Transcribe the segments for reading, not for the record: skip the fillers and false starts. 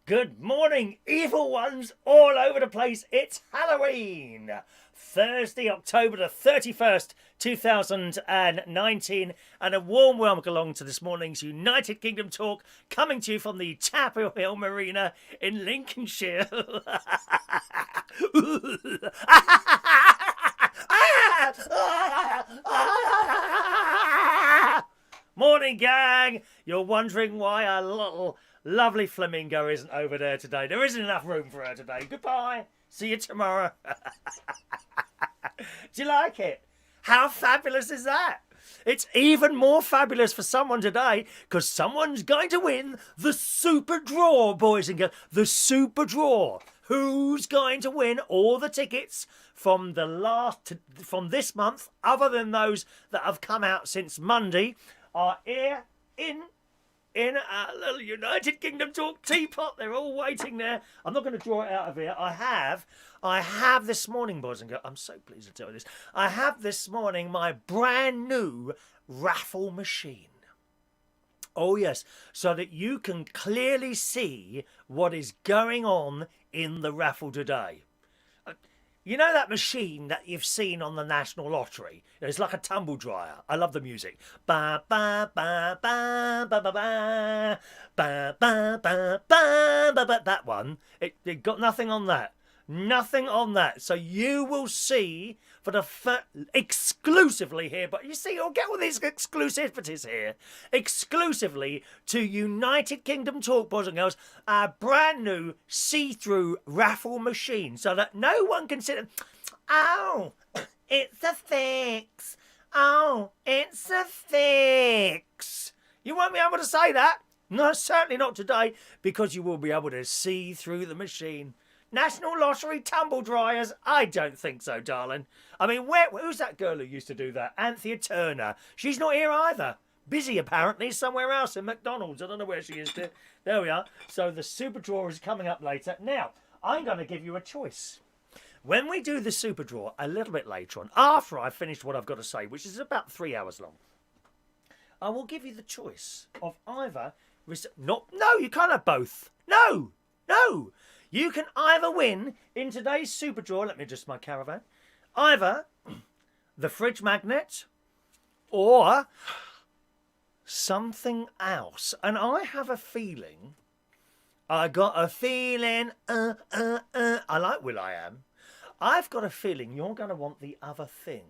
Good morning, evil ones all over the place. It's Halloween, Thursday, October the 31st, 2019, and a warm welcome along to this morning's United Kingdom talk, coming to you from the Chapel Hill Marina in Lincolnshire. Morning, gang. You're wondering why a little lovely flamingo isn't over there today. There isn't enough room for her today. Goodbye. See you tomorrow. Do you like it? How fabulous is that? It's even more fabulous for someone today because someone's going to win the super draw, boys and girls. The super draw. Who's going to win all the tickets from from this month, other than those that have come out since Monday, are here in a little United Kingdom talk teapot. They're all waiting there. I'm not going to draw it out of here. I have this morning, boys and girls. I'm so pleased to tell you this. I have this morning my brand new raffle machine. Oh yes, so that you can clearly see what is going on in the raffle today. You know that machine that you've seen on the National Lottery? It's like a tumble dryer. I love the music. Ba ba ba ba ba ba ba ba ba ba ba ba. That one. It got nothing on that. Nothing on that. So you will see for the exclusively here, but you see, you'll get all these exclusivities here, exclusively to United Kingdom Talk, boys and girls, our brand new see-through raffle machine, so that no one can sit and, oh, it's a fix. Oh, it's a fix. You won't be able to say that. No, certainly not today, because you will be able to see through the machine. National Lottery tumble dryers? I don't think so, darling. I mean, who's that girl who used to do that? Anthea Turner. She's not here either. Busy, apparently, somewhere else in McDonald's. I don't know where she is. There we are. So the super draw is coming up later. Now, I'm going to give you a choice. When we do the super draw a little bit later on, after I've finished what I've got to say, which is about 3 hours long, I will give you the choice of either... No, you can't have both. No. You can either win in today's super draw, let me adjust my caravan, either the fridge magnet or something else. And I have a feeling, I like will.i.am. I've got a feeling you're going to want the other thing.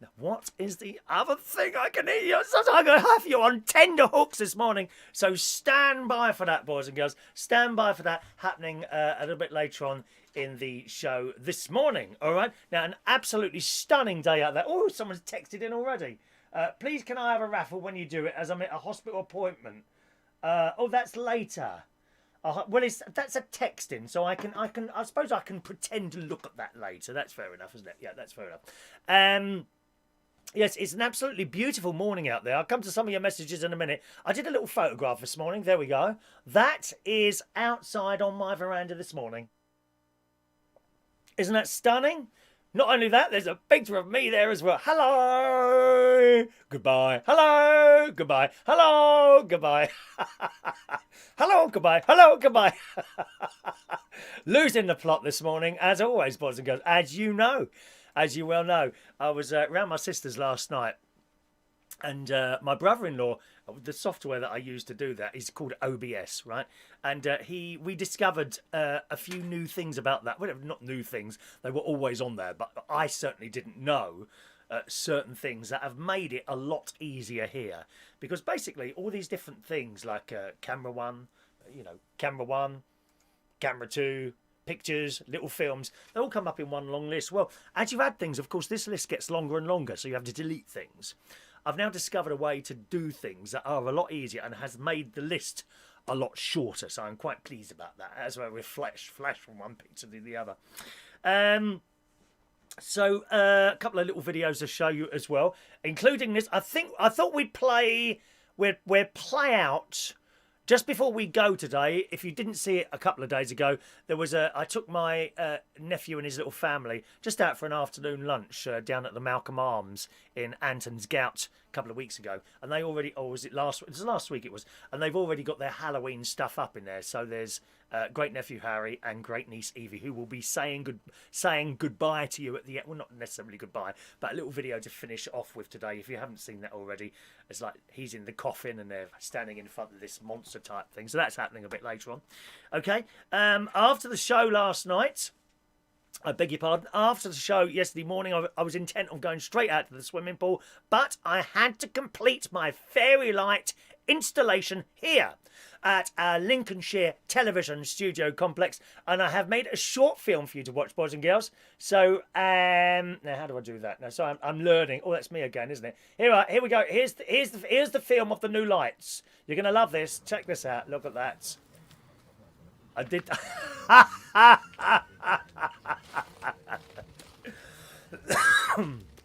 Now, what is the other thing I can hear you? I'm going to have you on tender hooks this morning. So stand by for that, boys and girls. Stand by for that happening a little bit later on in the show this morning. All right. Now, an absolutely stunning day out there. Oh, someone's texted in already. Please, can I have a raffle when you do it, as I'm at a hospital appointment? Oh, that's later. Well, that's a texting, so I suppose I can pretend to look at that later. That's fair enough, isn't it? Yeah, that's fair enough. Yes, it's an absolutely beautiful morning out there. I'll come to some of your messages in a minute. I did a little photograph this morning. There we go. That is outside on my veranda this morning. Isn't that stunning? Not only that, there's a picture of me there as well. Hello. Goodbye. Hello. Goodbye. Hello. Goodbye. Hello. Goodbye. Hello. Goodbye. Losing the plot this morning, as always, boys and girls, as you know. As you well know, I was around my sister's last night, and my brother-in-law, the software that I use to do that is called OBS, right? And we discovered a few new things about that. Well, not new things; they were always on there, but I certainly didn't know certain things that have made it a lot easier here. Because basically, all these different things like camera one, camera two. Pictures, little films, they all come up in one long list. Well, as you add things, of course, this list gets longer and longer, so you have to delete things. I've now discovered a way to do things that are a lot easier and has made the list a lot shorter, so I'm quite pleased about that, as well with flash from one picture to the other. So a couple of little videos to show you as well, including this. I thought we'd play out. Just before we go today, if you didn't see it a couple of days ago, I took my nephew and his little family just out for an afternoon lunch down at the Malcolm Arms in Antonsgout, couple of weeks ago, and they already, or was it last? It was last week. It was, and they've already got their Halloween stuff up in there. So there's great nephew Harry and great niece Evie, who will be saying goodbye to you at the end. Well, not necessarily goodbye, but a little video to finish off with today. If you haven't seen that already, it's like he's in the coffin and they're standing in front of this monster type thing. So that's happening a bit later on. Okay. After the show last night. I beg your pardon. After the show yesterday morning, I was intent on going straight out to the swimming pool, but I had to complete my fairy light installation here at our Lincolnshire television studio complex, and I have made a short film for you to watch, boys and girls. So, now how do I do that? Now, so I'm learning. Oh, that's me again, isn't it? Here we go. Here's the film of the new lights. You're gonna love this. Check this out. Look at that. I did.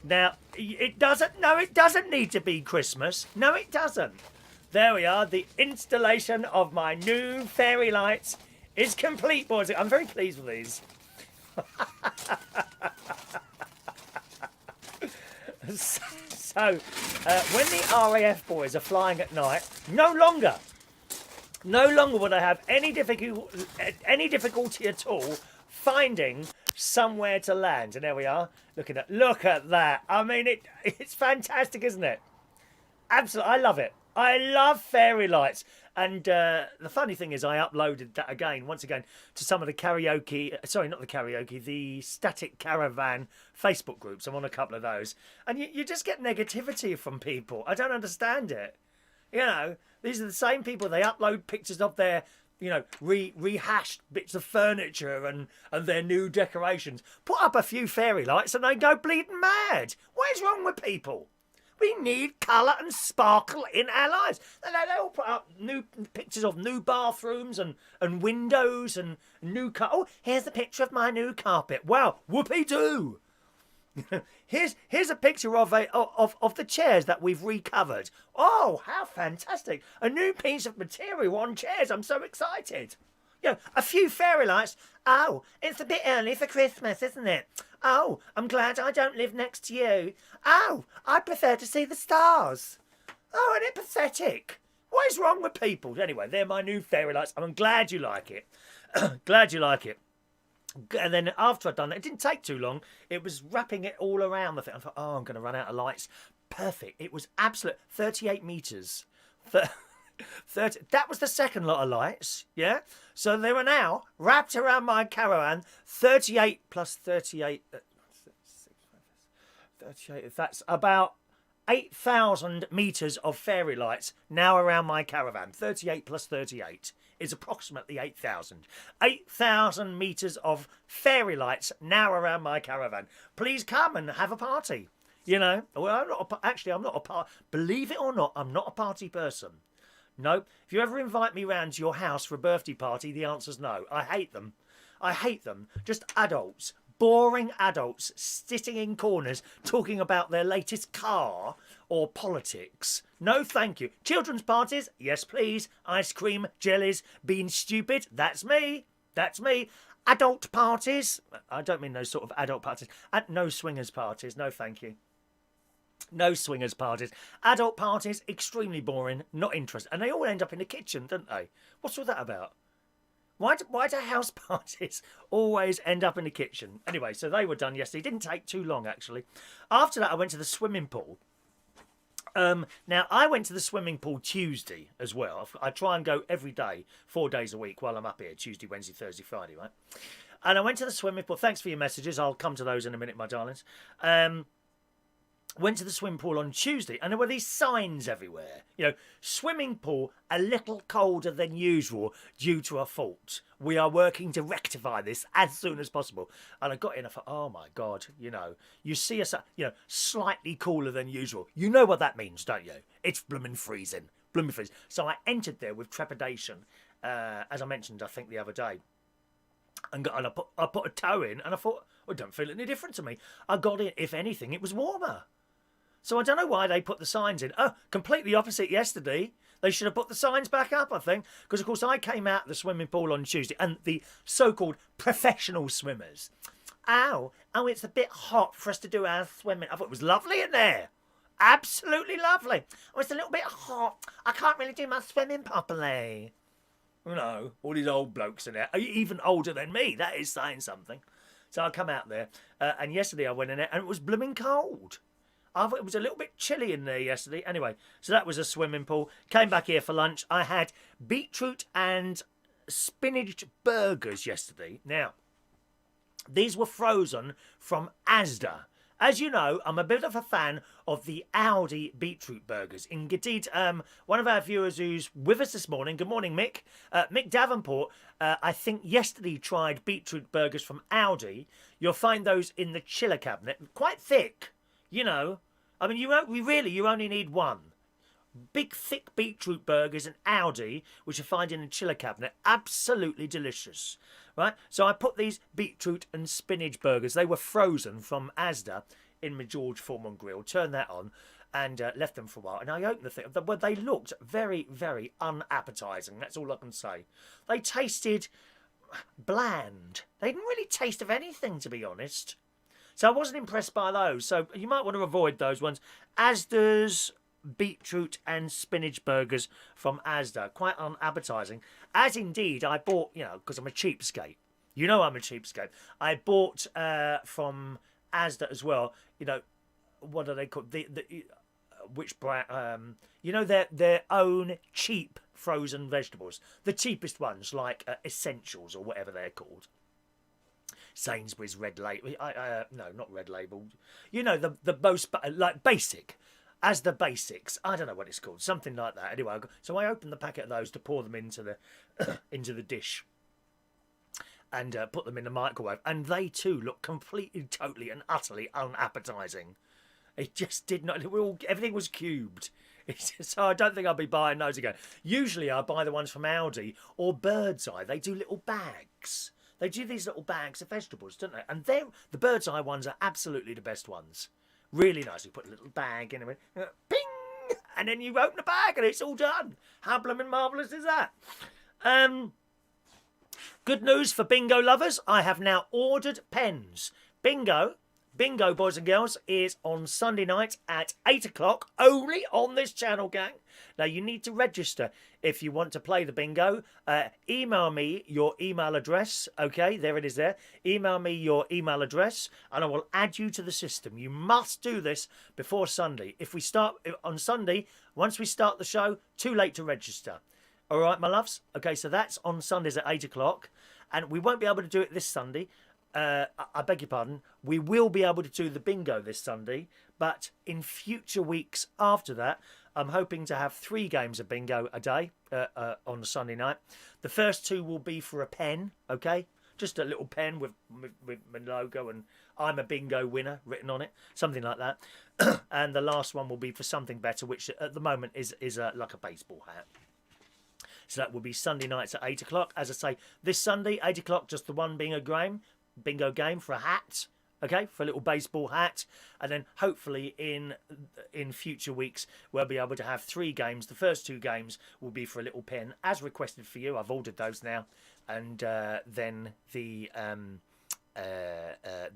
Now, it doesn't need to be Christmas. No, it doesn't. There we are. The installation of my new fairy lights is complete, boys. I'm very pleased with these. So, when the RAF boys are flying at night, no longer would I have any difficulty at all finding somewhere to land. And there we are. Look at that. I mean, it's fantastic, isn't it? Absolutely, I love it. I love fairy lights. And the funny thing is, I uploaded that once again, to some of the the Static Caravan Facebook groups. I'm on a couple of those. And you just get negativity from people. I don't understand it. You know, these are the same people. They upload pictures of their, rehashed bits of furniture and their new decorations. Put up a few fairy lights and they go bleeding mad. What is wrong with people? We need colour and sparkle in our lives. They all put up new pictures of new bathrooms and windows and new oh, here's a picture of my new carpet. Wow, whoopee-doo. Here's a picture of the chairs that we've recovered. Oh, how fantastic. A new piece of material on chairs. I'm so excited. A few fairy lights. Oh, it's a bit early for Christmas, isn't it? Oh, I'm glad I don't live next to you. Oh, I prefer to see the stars. Oh, isn't it pathetic? What is wrong with people? Anyway, they're my new fairy lights. I'm glad you like it. Glad you like it. And then after I'd done it didn't take too long. It was wrapping it all around the thing. I thought, I'm going to run out of lights. Perfect. It was absolute 38 metres. 30, that was the second lot of lights, yeah? So they were now wrapped around my caravan, 38 plus 38. 38, that's about 8,000 metres of fairy lights now around my caravan. 38 plus 38 is approximately 8,000. 8,000 metres of fairy lights now around my caravan. Please come and have a party. Well, I'm not a party. Believe it or not, I'm not a party person. No. If you ever invite me round to your house for a birthday party, the answer's no. I hate them. Just adults. Boring adults sitting in corners talking about their latest car or politics. No, thank you. Children's parties? Yes, please. Ice cream, jellies, being stupid? That's me. Adult parties? I don't mean those sort of adult parties. No swingers parties. No, thank you. No swingers parties. Adult parties, extremely boring, not interested. And they all end up in the kitchen, don't they? What's all that about? Why do house parties always end up in the kitchen? Anyway, so they were done yesterday. It didn't take too long, actually. After that, I went to the swimming pool. Now, I went to the swimming pool Tuesday as well. I try and go every day, 4 days a week while I'm up here. Tuesday, Wednesday, Thursday, Friday, right? And I went to the swimming pool. Thanks for your messages. I'll come to those in a minute, my darlings. Went to the swimming pool on Tuesday, and there were these signs everywhere. Swimming pool a little colder than usual due to a fault. We are working to rectify this as soon as possible. And I got in, I thought, oh my God, you see us, slightly cooler than usual. You know what that means, don't you? It's blooming freezing. So I entered there with trepidation, as I mentioned, I think the other day. And I put a toe in, and I thought, it don't feel any different to me. I got in, if anything, it was warmer. So I don't know why they put the signs in. Oh, completely opposite yesterday. They should have put the signs back up, I think. Because, of course, I came out of the swimming pool on Tuesday, and the so-called professional swimmers. Oh, it's a bit hot for us to do our swimming. I thought it was lovely in there. Absolutely lovely. Oh, it's a little bit hot. I can't really do my swimming properly. You know, all these old blokes in there, even older than me. That is saying something. So I come out there, and yesterday I went in there, and it was blooming cold. It was a little bit chilly in there yesterday. Anyway, so that was a swimming pool. Came back here for lunch. I had beetroot and spinach burgers yesterday. Now, these were frozen from Asda. As you know, I'm a bit of a fan of the Audi beetroot burgers. Indeed, one of our viewers who's with us this morning, good morning, Mick. Mick Davenport, I think yesterday tried beetroot burgers from Audi. You'll find those in the chiller cabinet. Quite thick, you know. I mean, you only need one. Big, thick beetroot burgers in Audi, which you find in the chiller cabinet. Absolutely delicious. Right, so I put these beetroot and spinach burgers. They were frozen from Asda in my George Foreman grill. Turned that on and left them for a while. And I opened the thing. Well, they looked very, very unappetising. That's all I can say. They tasted bland. They didn't really taste of anything, to be honest. So I wasn't impressed by those. So you might want to avoid those ones. Asda's beetroot and spinach burgers from Asda, quite unappetising. As indeed I bought, you know, because I'm a cheapskate. You know I'm a cheapskate. I bought from Asda as well. You know, what are they called? Which brand? You know, their own cheap frozen vegetables, the cheapest ones like Essentials or whatever they're called. Sainsbury's Red Label. No, not Red Label. You know, the most like basic. As the basics, I don't know what it's called, something like that. Anyway, so I opened the packet of those to pour them into the into the dish and put them in the microwave, and they too look completely, totally, and utterly unappetising. It just did not. Everything was cubed. So I don't think I'll be buying those again. Usually I buy the ones from Aldi or Bird's Eye. They do little bags. They do these little bags of vegetables, don't they? And the Bird's Eye ones are absolutely the best ones. Really nice. You put a little bag in it, ping, and then you open the bag and it's all done. How blooming marvellous is that? Good news for bingo lovers. I have now ordered pens. Bingo, boys and girls, is on Sunday night at 8 o'clock, only on this channel, gang. Now, you need to register if you want to play the bingo. Email me your email address. Okay, there it is there. Email me your email address and I will add you to the system. You must do this before Sunday. If we start on Sunday, once we start the show, too late to register. All right, my loves? Okay, so that's on Sundays at 8 o'clock. And we won't be able to do it this Sunday. I beg your pardon. We will be able to do the bingo this Sunday. But in future weeks after that, I'm hoping to have 3 games of bingo a day on a Sunday night. The first 2 will be for a pen, okay? Just a little pen with my logo and I'm a bingo winner written on it, something like that. And the last one will be for something better, which at the moment is like a baseball hat. So that will be Sunday nights at 8 o'clock. As I say, this Sunday, 8 o'clock, just the one bingo game for a hat. Okay, for a little baseball hat. And then hopefully in future weeks, we'll be able to have 3 games. The first 2 games will be for a little pen, as requested for you. I've ordered those now. And then the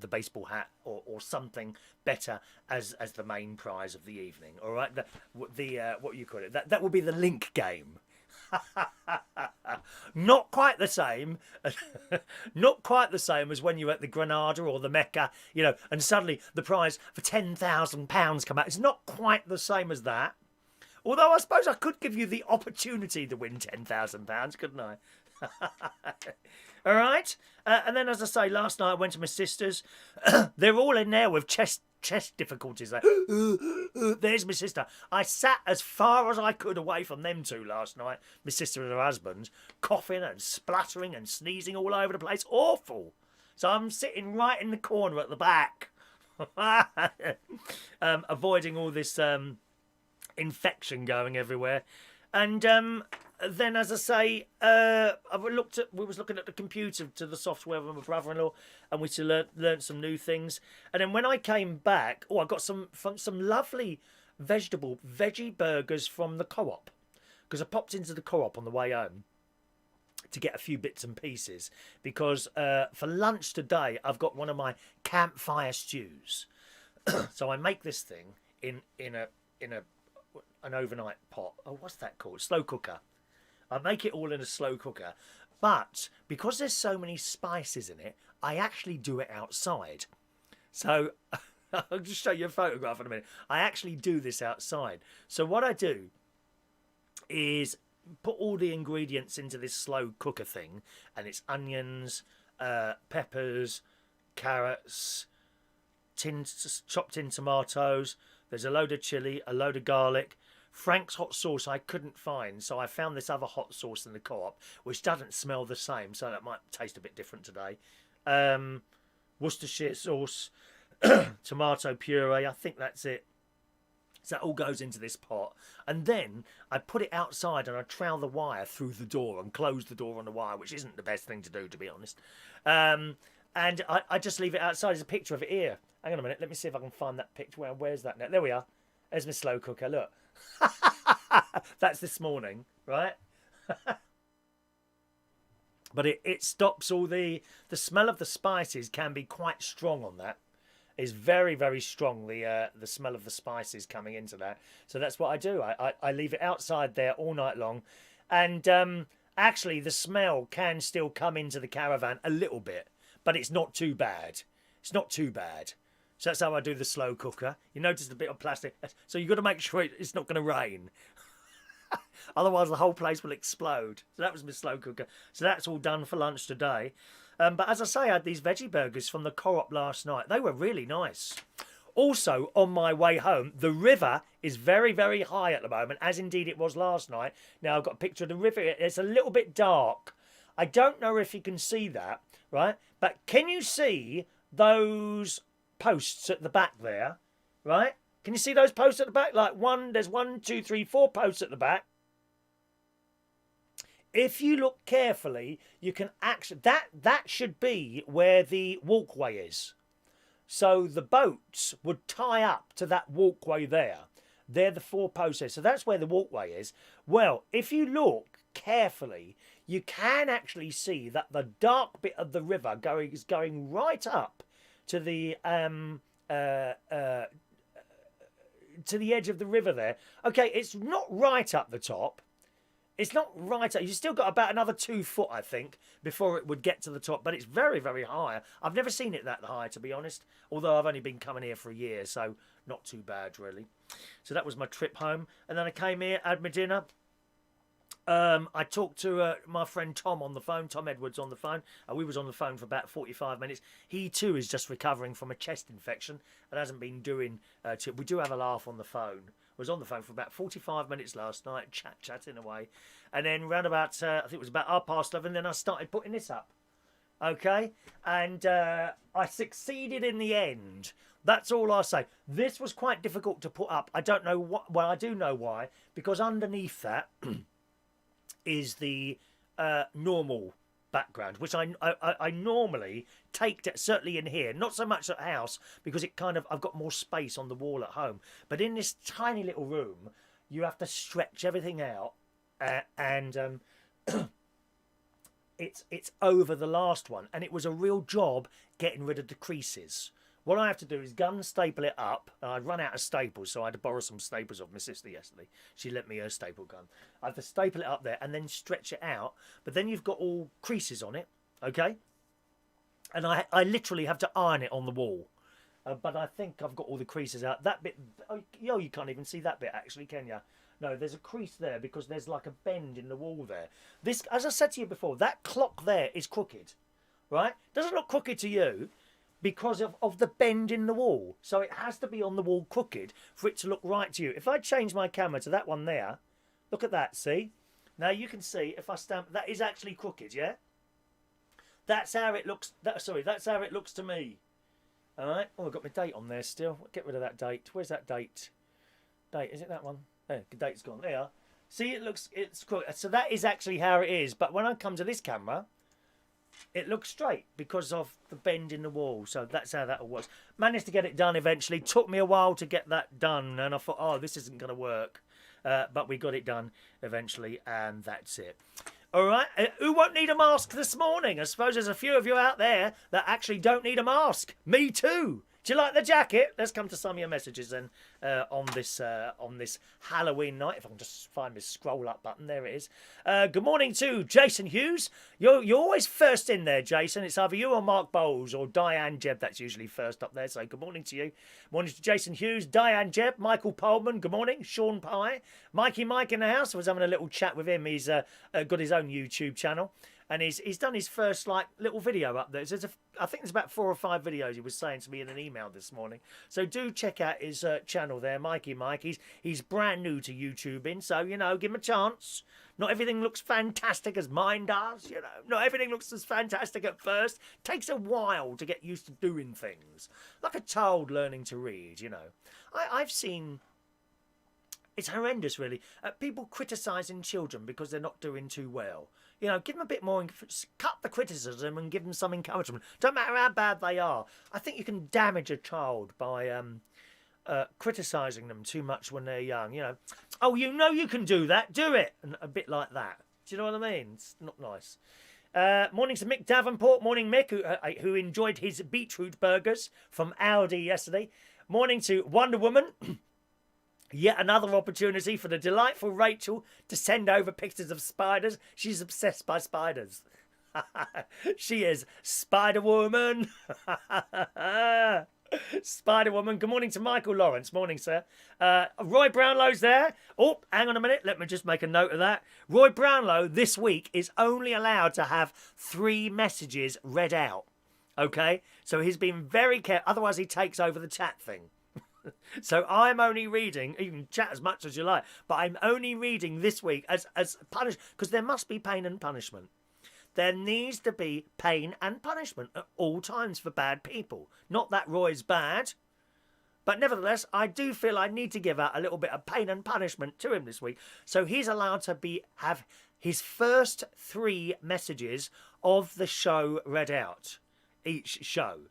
baseball hat or something better as the main prize of the evening. All right, what you call it? That will be the link game. Not quite the same. Not quite the same as when you're at the Granada or the Mecca, you know, and suddenly the prize for £10,000 come out. It's not quite the same as that. Although I suppose I could give you the opportunity to win £10,000, couldn't I? All right. And then, as I say, last night I went to my sister's. They're all in there with chest difficulties. Like, there's my sister. I sat as far as I could away from them two last night, my sister and her husband, coughing and spluttering and sneezing all over the place. Awful. So I'm sitting right in the corner at the back, avoiding all this infection going everywhere. And then, as I say, we was looking at the computer to the software with my brother-in-law, and we learnt some new things. And then when I came back, I got some lovely veggie burgers from the Co-op, because I popped into the Co-op on the way home to get a few bits and pieces, because for lunch today I've got one of my campfire stews. So I make this thing in an overnight pot. Oh, what's that called? Slow cooker. I make it all in a slow cooker. But because there's so many spices in it, I actually do it outside. So I'll just show you a photograph in a minute. I actually do this outside. So what I do is put all the ingredients into this slow cooker thing, and it's onions, peppers, carrots, chopped in tomatoes. There's a load of chili, a load of garlic. Frank's hot sauce I couldn't find, so I found this other hot sauce in the co-op, which doesn't smell the same, so that might taste a bit different today. Worcestershire sauce, tomato puree, I think that's it. So that all goes into this pot. And then I put it outside and I trowel the wire through the door and close the door on the wire, which isn't the best thing to do, to be honest. And I just leave it outside. There's a picture of it here. Hang on a minute. Let me see if I can find that picture. Where's that now? There we are. There's my slow cooker. Look. That's this morning, right? But it stops all the smell of the spices can be quite strong on that. Is very, very strong, the smell of the spices coming into that. So that's what I do. I leave it outside there all night long. And actually, the smell can still come into the caravan a little bit, but it's not too bad. It's not too bad. So that's how I do the slow cooker. You notice the bit of plastic. So you've got to make sure it's not going to rain. Otherwise, the whole place will explode. So that was my slow cooker. So that's all done for lunch today. But as I say, I had these veggie burgers from the co-op last night. They were really nice. Also, on my way home, the river is very, very high at the moment, as indeed it was last night. Now, I've got a picture of the river. It's a little bit dark. I don't know if you can see that, right? But can you see those posts at the back there, right? Can you see those posts at the back? Like there's 1, 2, 3, 4 posts at the back. If you look carefully, you can actually that should be where the walkway is. So the boats would tie up to that walkway there. They're the 4 posts there. So that's where the walkway is. Well, if you look carefully, you can actually see that the dark bit of the river is going right up to the edge of the river there. Okay, it's not right up the top. It's not right up. You've still got about another 2 foot, I think, before it would get to the top. But it's very, very high. I've never seen it that high, to be honest. Although I've only been coming here for a year, so not too bad, really. So that was my trip home. And then I came here, had my dinner. I talked to my friend Tom on the phone, Tom Edwards on the phone. We was on the phone for about 45 minutes. He too is just recovering from a chest infection and hasn't been doing we do have a laugh on the phone. Was on the phone for about 45 minutes last night, chatting away. And then round about, I think it was about 11:30, then I started putting this up. Okay? And I succeeded in the end. That's all I say. This was quite difficult to put up. I don't know what, well, I do know why. Because underneath that is the normal background, which I normally take, certainly in here, not so much at the house, because it kind of, I've got more space on the wall at home. But in this tiny little room, you have to stretch everything out, and it's over the last one, and it was a real job getting rid of the creases. What I have to do is gun staple it up. I'd run out of staples, so I had to borrow some staples off my sister yesterday. She lent me her staple gun. I have to staple it up there and then stretch it out. But then you've got all creases on it, okay? And I literally have to iron it on the wall. But I think I've got all the creases out. That bit, you can't even see that bit actually, can you? No, there's a crease there because there's like a bend in the wall there. This, as I said to you before, that clock there is crooked, right? Doesn't look crooked to you, because of the bend in the wall. So it has to be on the wall crooked for it to look right to you. If I change my camera to that one there, look at that, see? Now you can see if I stamp, that is actually crooked, yeah? That's how it looks, that's how it looks to me. All right, oh, I've got my date on there still. Get rid of that date. Where's that date? Date, is it that one? There, the date's gone, there. See, it's crooked. So that is actually how it is. But when I come to this camera, it looks straight because of the bend in the wall. So that's how that all works. Managed to get it done eventually. Took me a while to get that done. And I thought, oh, this isn't going to work. But we got it done eventually. And that's it. All right. Who won't need a mask this morning? I suppose there's a few of you out there that actually don't need a mask. Me too. Do you like the jacket? Let's come to some of your messages then on this Halloween night. If I can just find this scroll up button, there it is. Good morning to Jason Hughes. You're always first in there, Jason. It's either you or Mark Bowles or Diane Jebb. That's usually first up there. So good morning to you. Morning to Jason Hughes, Diane Jebb, Michael Pohlman. Good morning, Sean Pye, Mikey Mike in the house. I was having a little chat with him. He's got his own YouTube channel. And he's done his first little video up there. I think there's about 4 or 5 videos he was saying to me in an email this morning. So do check out his channel there, Mikey Mike. He's brand new to YouTubing, so give him a chance. Not everything looks fantastic as mine does, Not everything looks as fantastic at first. Takes a while to get used to doing things, like a child learning to read. I've seen. It's horrendous, really. People criticising children because they're not doing too well. Give them a bit more, cut the criticism and give them some encouragement. Don't matter how bad they are. I think you can damage a child by criticising them too much when they're young. Oh, you can do that, do it. And a bit like that. Do you know what I mean? It's not nice. Morning to Mick Davenport. Morning, Mick, who enjoyed his beetroot burgers from Aldi yesterday. Morning to Wonder Woman. Yet another opportunity for the delightful Rachel to send over pictures of spiders. She's obsessed by spiders. She is Spider-Woman. Spider-Woman. Good morning to Michael Lawrence. Morning, sir. Roy Brownlow's there. Oh, hang on a minute. Let me just make a note of that. Roy Brownlow this week is only allowed to have 3 messages read out. Okay? So he's been very careful. Otherwise, he takes over the chat thing. So I'm only reading, you can chat as much as you like, but I'm only reading this week as punishment, because there must be pain and punishment. There needs to be pain and punishment at all times for bad people. Not that Roy's bad, but nevertheless, I do feel I need to give out a little bit of pain and punishment to him this week. So he's allowed to have his first 3 messages of the show read out, each show,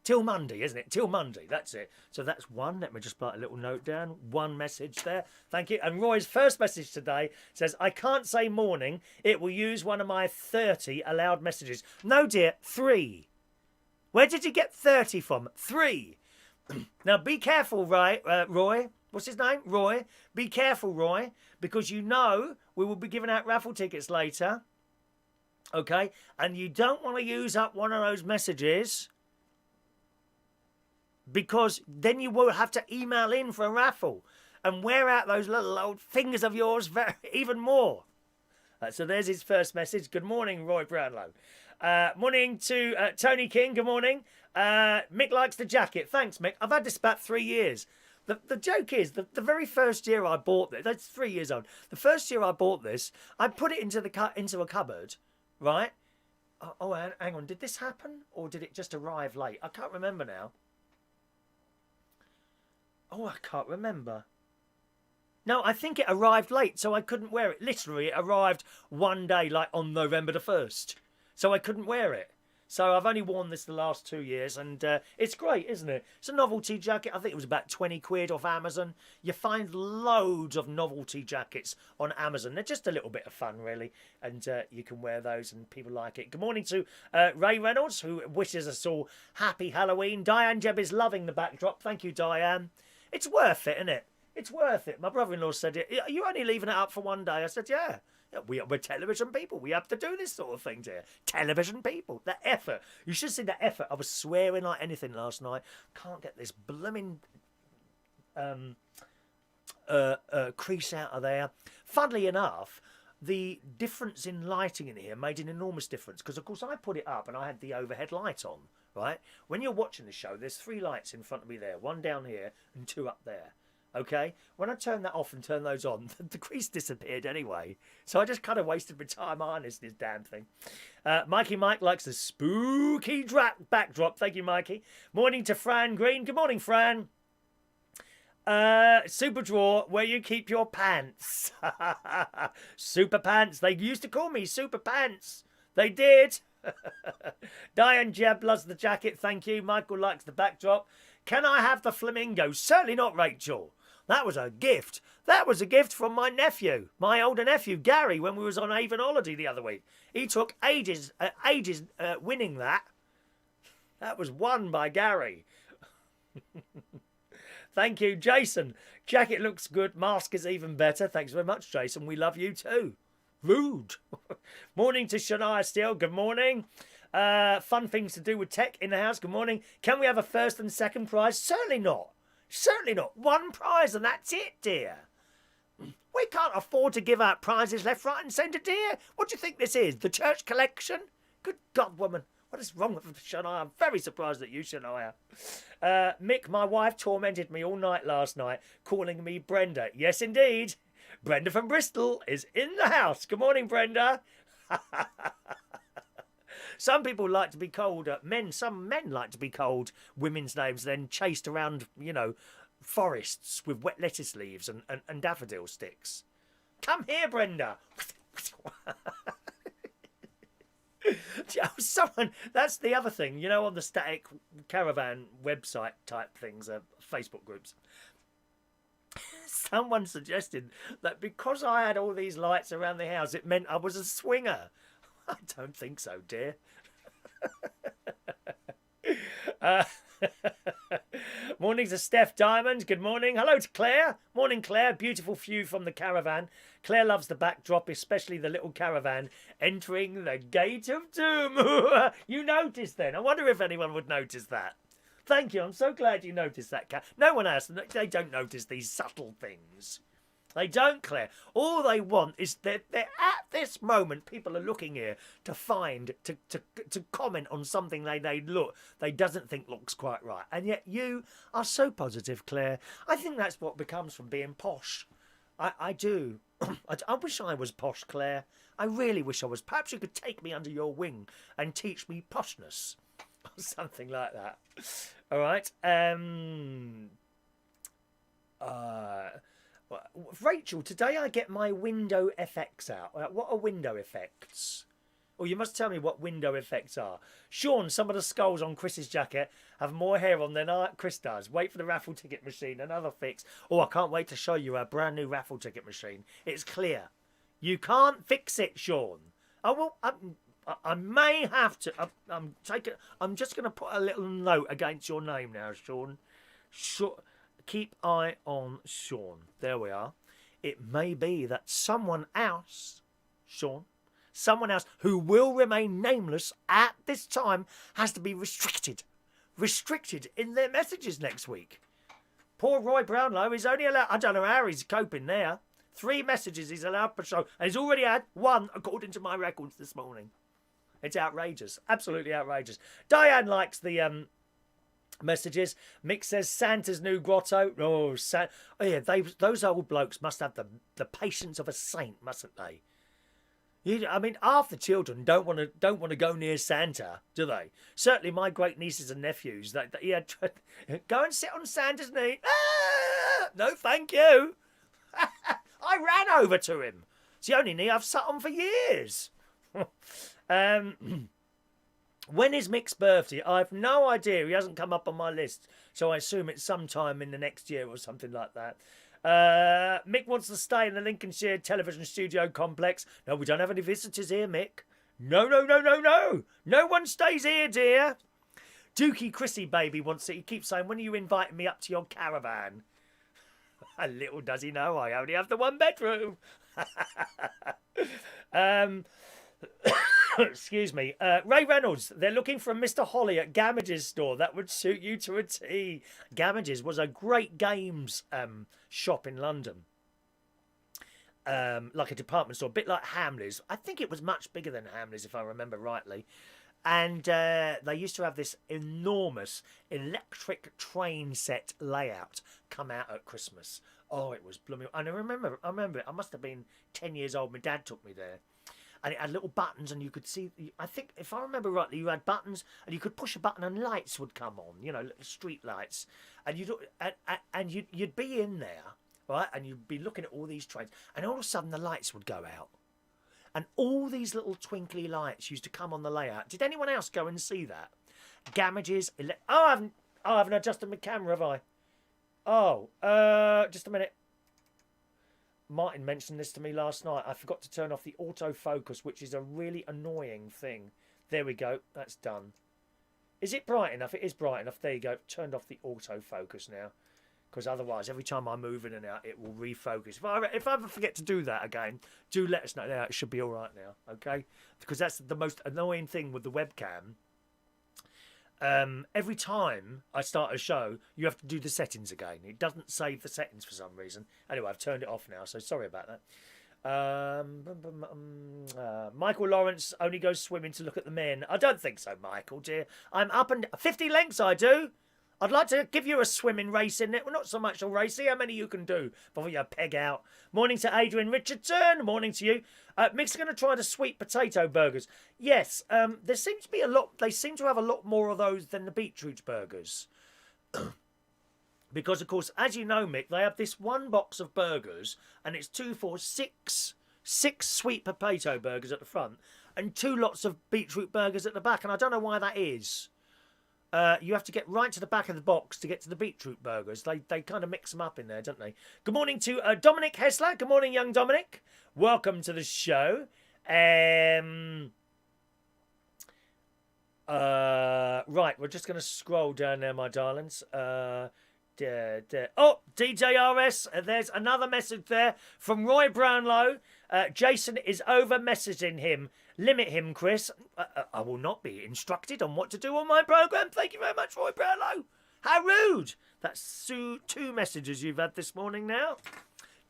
Till Monday, isn't it? Till Monday, that's it. So that's 1. Let me just put a little note down. 1 message there. Thank you. And Roy's first message today says, I can't say morning. It will use one of my 30 allowed messages. No, dear, 3. Where did you get 30 from? 3. Now, be careful, Roy. What's his name? Roy. Be careful, Roy, because we will be giving out raffle tickets later. Okay? And you don't want to use up one of those messages, because then you will have to email in for a raffle and wear out those little old fingers of yours even more. So there's his first message. Good morning, Roy Brownlow. Morning to Tony King. Good morning. Mick likes the jacket. Thanks, Mick. I've had this about 3 years. The joke is, the very first year I bought this, that's 3 years old. The first year I bought this, I put it into a cupboard, right? Oh, hang on. Did this happen? Or did it just arrive late? I can't remember now. Oh, I can't remember. No, I think it arrived late, so I couldn't wear it. Literally, it arrived one day, like on November the 1st. So I couldn't wear it. So I've only worn this the last 2 years, and it's great, isn't it? It's a novelty jacket. I think it was about 20 quid off Amazon. You find loads of novelty jackets on Amazon. They're just a little bit of fun, really, and you can wear those, and people like it. Good morning to Ray Reynolds, who wishes us all happy Halloween. Diane Jebb is loving the backdrop. Thank you, Diane. It's worth it, isn't it? It's worth it. My brother-in-law said, "Are you only leaving it up for one day?" I said, yeah. We're television people. We have to do this sort of thing, dear. Television people. The effort. You should see the effort. I was swearing like anything last night. Can't get this blooming crease out of there. Funnily enough, the difference in lighting in here made an enormous difference, because, of course, I put it up and I had the overhead light on, right? When you're watching the show, there's 3 lights in front of me there. 1 down here and 2 up there. Okay, when I turned that off and turned those on, the crease disappeared anyway. So I just kind of wasted my time harnessing this damn thing. Mikey Mike likes the spooky backdrop. Thank you, Mikey. Morning to Fran Green. Good morning, Fran. Super drawer, where you keep your pants. Super pants. They used to call me Super Pants. They did. Diane Jebb loves the jacket. Thank you. Michael likes the backdrop. Can I have the flamingo? Certainly not, Rachel. That was a gift. That was a gift from my nephew, my older nephew, Gary, when we was on Avon holiday the other week. He took ages winning that. That was won by Gary. Thank you, Jason. Jacket looks good. Mask is even better. Thanks very much, Jason. We love you too. Rude. Morning to Shania Steele. Good morning. Fun things to do with tech in the house. Good morning. Can we have a first and second prize? Certainly not. Certainly not. One prize and that's it, dear. We can't afford to give out prizes left, right and centre, dear. What do you think this is? The church collection? Good God, woman. What is wrong with Shania? I'm very surprised at you, Shania. Mick, my wife, tormented me all night last night, calling me Brenda. Yes, indeed. Brenda from Bristol is in the house. Good morning, Brenda. Some people like to be called some men like to be called women's names, then chased around, forests with wet lettuce leaves and daffodil sticks. Come here, Brenda. Someone, that's the other thing, on the static caravan website type things, Facebook groups. Someone suggested that because I had all these lights around the house, it meant I was a swinger. I don't think so, dear. Morning to Steph Diamond. Good morning. Hello to Clare. Morning, Clare. Beautiful view from the caravan. Claire loves the backdrop, especially the little caravan entering the gate of doom. You noticed then. I wonder if anyone would notice that. Thank you. I'm so glad you noticed that. No one else. They don't notice these subtle things. They don't, Claire. All they want is they're at this moment. People are looking here to find to comment on something they doesn't think looks quite right, and yet you are so positive, Claire. I think that's what becomes from being posh. I do. I wish I was posh, Claire. I really wish I was. Perhaps you could take me under your wing and teach me poshness, or something like that. All right. Rachel, today I get my window effects out. What are window effects? Oh, you must tell me what window effects are. Sean, some of the skulls on Chris's jacket have more hair on than Chris does. Wait for the raffle ticket machine. Another fix. Oh, I can't wait to show you our brand new raffle ticket machine. It's clear. You can't fix it, Sean. I may have to. I'm just going to put a little note against your name now, Sean. Keep eye on Sean. There we are. It may be that someone else, Sean, someone else who will remain nameless at this time has to be restricted in their messages next week. Poor Roy Brownlow is only allowed, I don't know how he's coping there. 3 messages he's allowed per show, and he's already had 1 according to my records this morning. It's outrageous. Absolutely outrageous. Diane likes the messages. Mick says Santa's new grotto. Oh yeah, those old blokes must have the patience of a saint, mustn't they? I mean, half the children don't want to go near Santa, do they? Certainly, my great nieces and nephews. Go and sit on Santa's knee. Ah, no, thank you. I ran over to him. It's the only knee I've sat on for years. When is Mick's birthday? I've no idea. He hasn't come up on my list, so I assume it's sometime in the next year or something like that. Mick wants to stay in the Lincolnshire television studio complex. No, we don't have any visitors here, Mick. No. No one stays here, dear. Dookie Chrissy baby wants it. He keeps saying, when are you inviting me up to your caravan? Little does he know, I only have the 1 bedroom. Excuse me. Ray Reynolds, they're looking for a Mr. Holly at Gamage's store. That would suit you to a T. Gamage's was a great games shop in London. Like a department store, a bit like Hamleys. I think it was much bigger than Hamleys, if I remember rightly. And they used to have this enormous electric train set layout come out at Christmas. Oh, it was blooming. And I remember it. I must have been 10 years old. My dad took me there. And it had little buttons, and you could see. I think, if I remember rightly, you had buttons, and you could push a button, and lights would come on. Little street lights, and you'd be in there, right? And you'd be looking at all these trains, and all of a sudden the lights would go out, and all these little twinkly lights used to come on the layout. Did anyone else go and see that? Gamage's. I haven't adjusted my camera, have I? Oh, just a minute. Martin mentioned this to me last night. I forgot to turn off the autofocus, which is a really annoying thing. There we go. That's done. Is it bright enough? It is bright enough. There you go. Turned off the autofocus now. Because otherwise, every time I move in and out, it will refocus. If I ever forget to do that again, do let us know. Now, it should be all right now, okay? Because that's the most annoying thing with the webcam. Every time I start a show, you have to do the settings again. It doesn't save the settings for some reason. Anyway, I've turned it off now, so sorry about that. Michael Lawrence only goes swimming to look at the men. I don't think so, Michael, dear. I'm up and 50 lengths, I do. I'd like to give you a swimming race in it. Well, not so much a race. See how many you can do before you peg out. Morning to Adrian Richardson. Morning to you. Mick's going to try the sweet potato burgers. Yes, there seems to be a lot. They seem to have a lot more of those than the beetroot burgers. Because, of course, as you know, Mick, they have this one box of burgers, and it's 2 for six sweet potato burgers at the front, and 2 lots of beetroot burgers at the back. And I don't know why that is. You have to get right to the back of the box to get to the beetroot burgers. They kind of mix them up in there, don't they? Good morning to Dominic Hessler. Good morning, young Dominic. Welcome to the show. Right, we're just going to scroll down there, my darlings. Oh, DJRS, there's another message there from Roy Brownlow. Jason is over messaging him. Limit him, Kris. I will not be instructed on what to do on my programme. Thank you very much, Roy Brownlow. How rude. That's 2 messages you've had this morning now.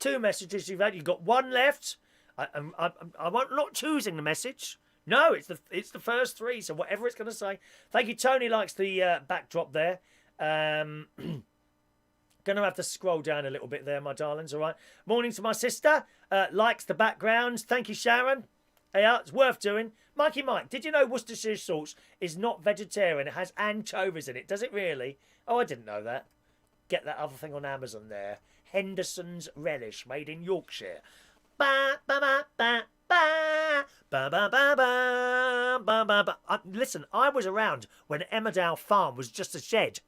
2 messages you've had. You've got 1 left. I'm not choosing the message. No, it's the first 3, so whatever it's going to say. Thank you, Tony likes the backdrop there. Going to have to scroll down a little bit there, my darlings, all right? Morning to my sister. Likes the background. Thank you, Sharon. Yeah, it's worth doing. Mikey Mike, did you know Worcestershire sauce is not vegetarian? It has anchovies in it. Does it really? Oh, I didn't know that. Get that other thing on Amazon there. Henderson's Relish, made in Yorkshire. Ba ba ba ba ba ba ba ba ba ba ba ba. Listen, I was around when Emmerdale Farm was just a shed.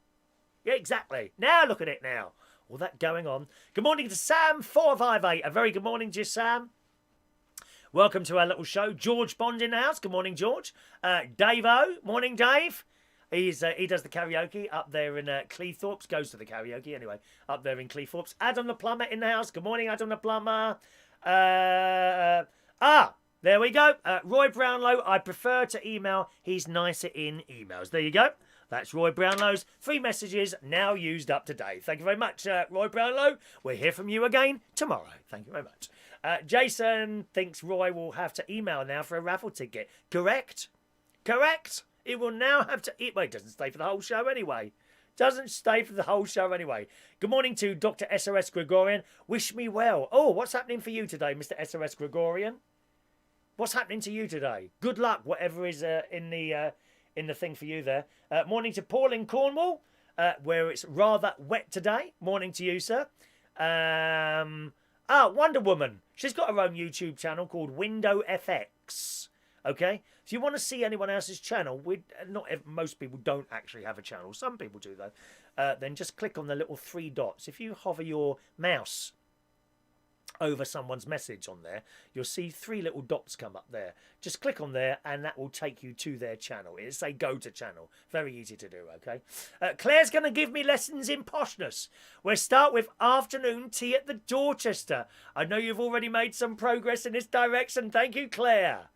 Yeah, exactly. Now look at it now. All that going on. Good morning to Sam458. A very good morning to you, Sam. Welcome to our little show. George Bond in the house. Good morning, George. Dave-O. Morning, Dave. He does the karaoke up there in Cleethorpes. Goes to the karaoke anyway. Up there in Cleethorpes. Adam the plumber in the house. Good morning, Adam the plumber. There we go. Roy Brownlow. I prefer to email. He's nicer in emails. There you go. That's Roy Brownlow's 3 messages now used up to date. Thank you very much, Roy Brownlow. We'll hear from you again tomorrow. Thank you very much. Jason thinks Roy will have to email now for a raffle ticket. Correct? Correct? It will now have to... Well, it doesn't stay for the whole show anyway. Doesn't stay for the whole show anyway. Good morning to Dr. SOS Gregorian. Wish me well. Oh, what's happening for you today, Mr. SOS Gregorian? What's happening to you today? Good luck, whatever is in the thing for you there. Morning to Paul in Cornwall, where it's rather wet today. Morning to you, sir. Wonder Woman. She's got her own YouTube channel called Window FX. Okay? If you want to see anyone else's channel, most people don't actually have a channel. Some people do, though. Then just click on the little 3 dots. If you hover your mouse over someone's message on there, you'll see 3 little dots come up there. Just click on there and that will take you to their channel. It's a go to channel. Very easy to do, okay? Claire's going to give me lessons in poshness. We'll start with afternoon tea at the Dorchester. I know you've already made some progress in this direction. Thank you, Claire.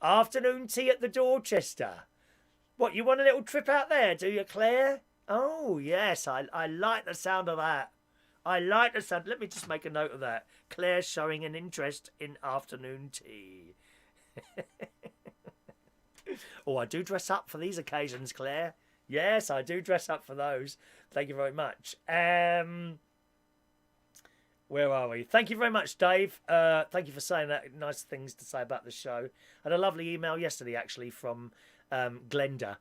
Afternoon tea at the Dorchester. What, you want a little trip out there, do you, Claire? Oh, yes, I like the sound of that. I like the sound. Let me just make a note of that. Claire's showing an interest in afternoon tea. Oh, I do dress up for these occasions, Claire. Yes, I do dress up for those. Thank you very much. Where are we? Thank you very much, Dave. Thank you for saying that. Nice things to say about the show. I had a lovely email yesterday, actually, from Glenda,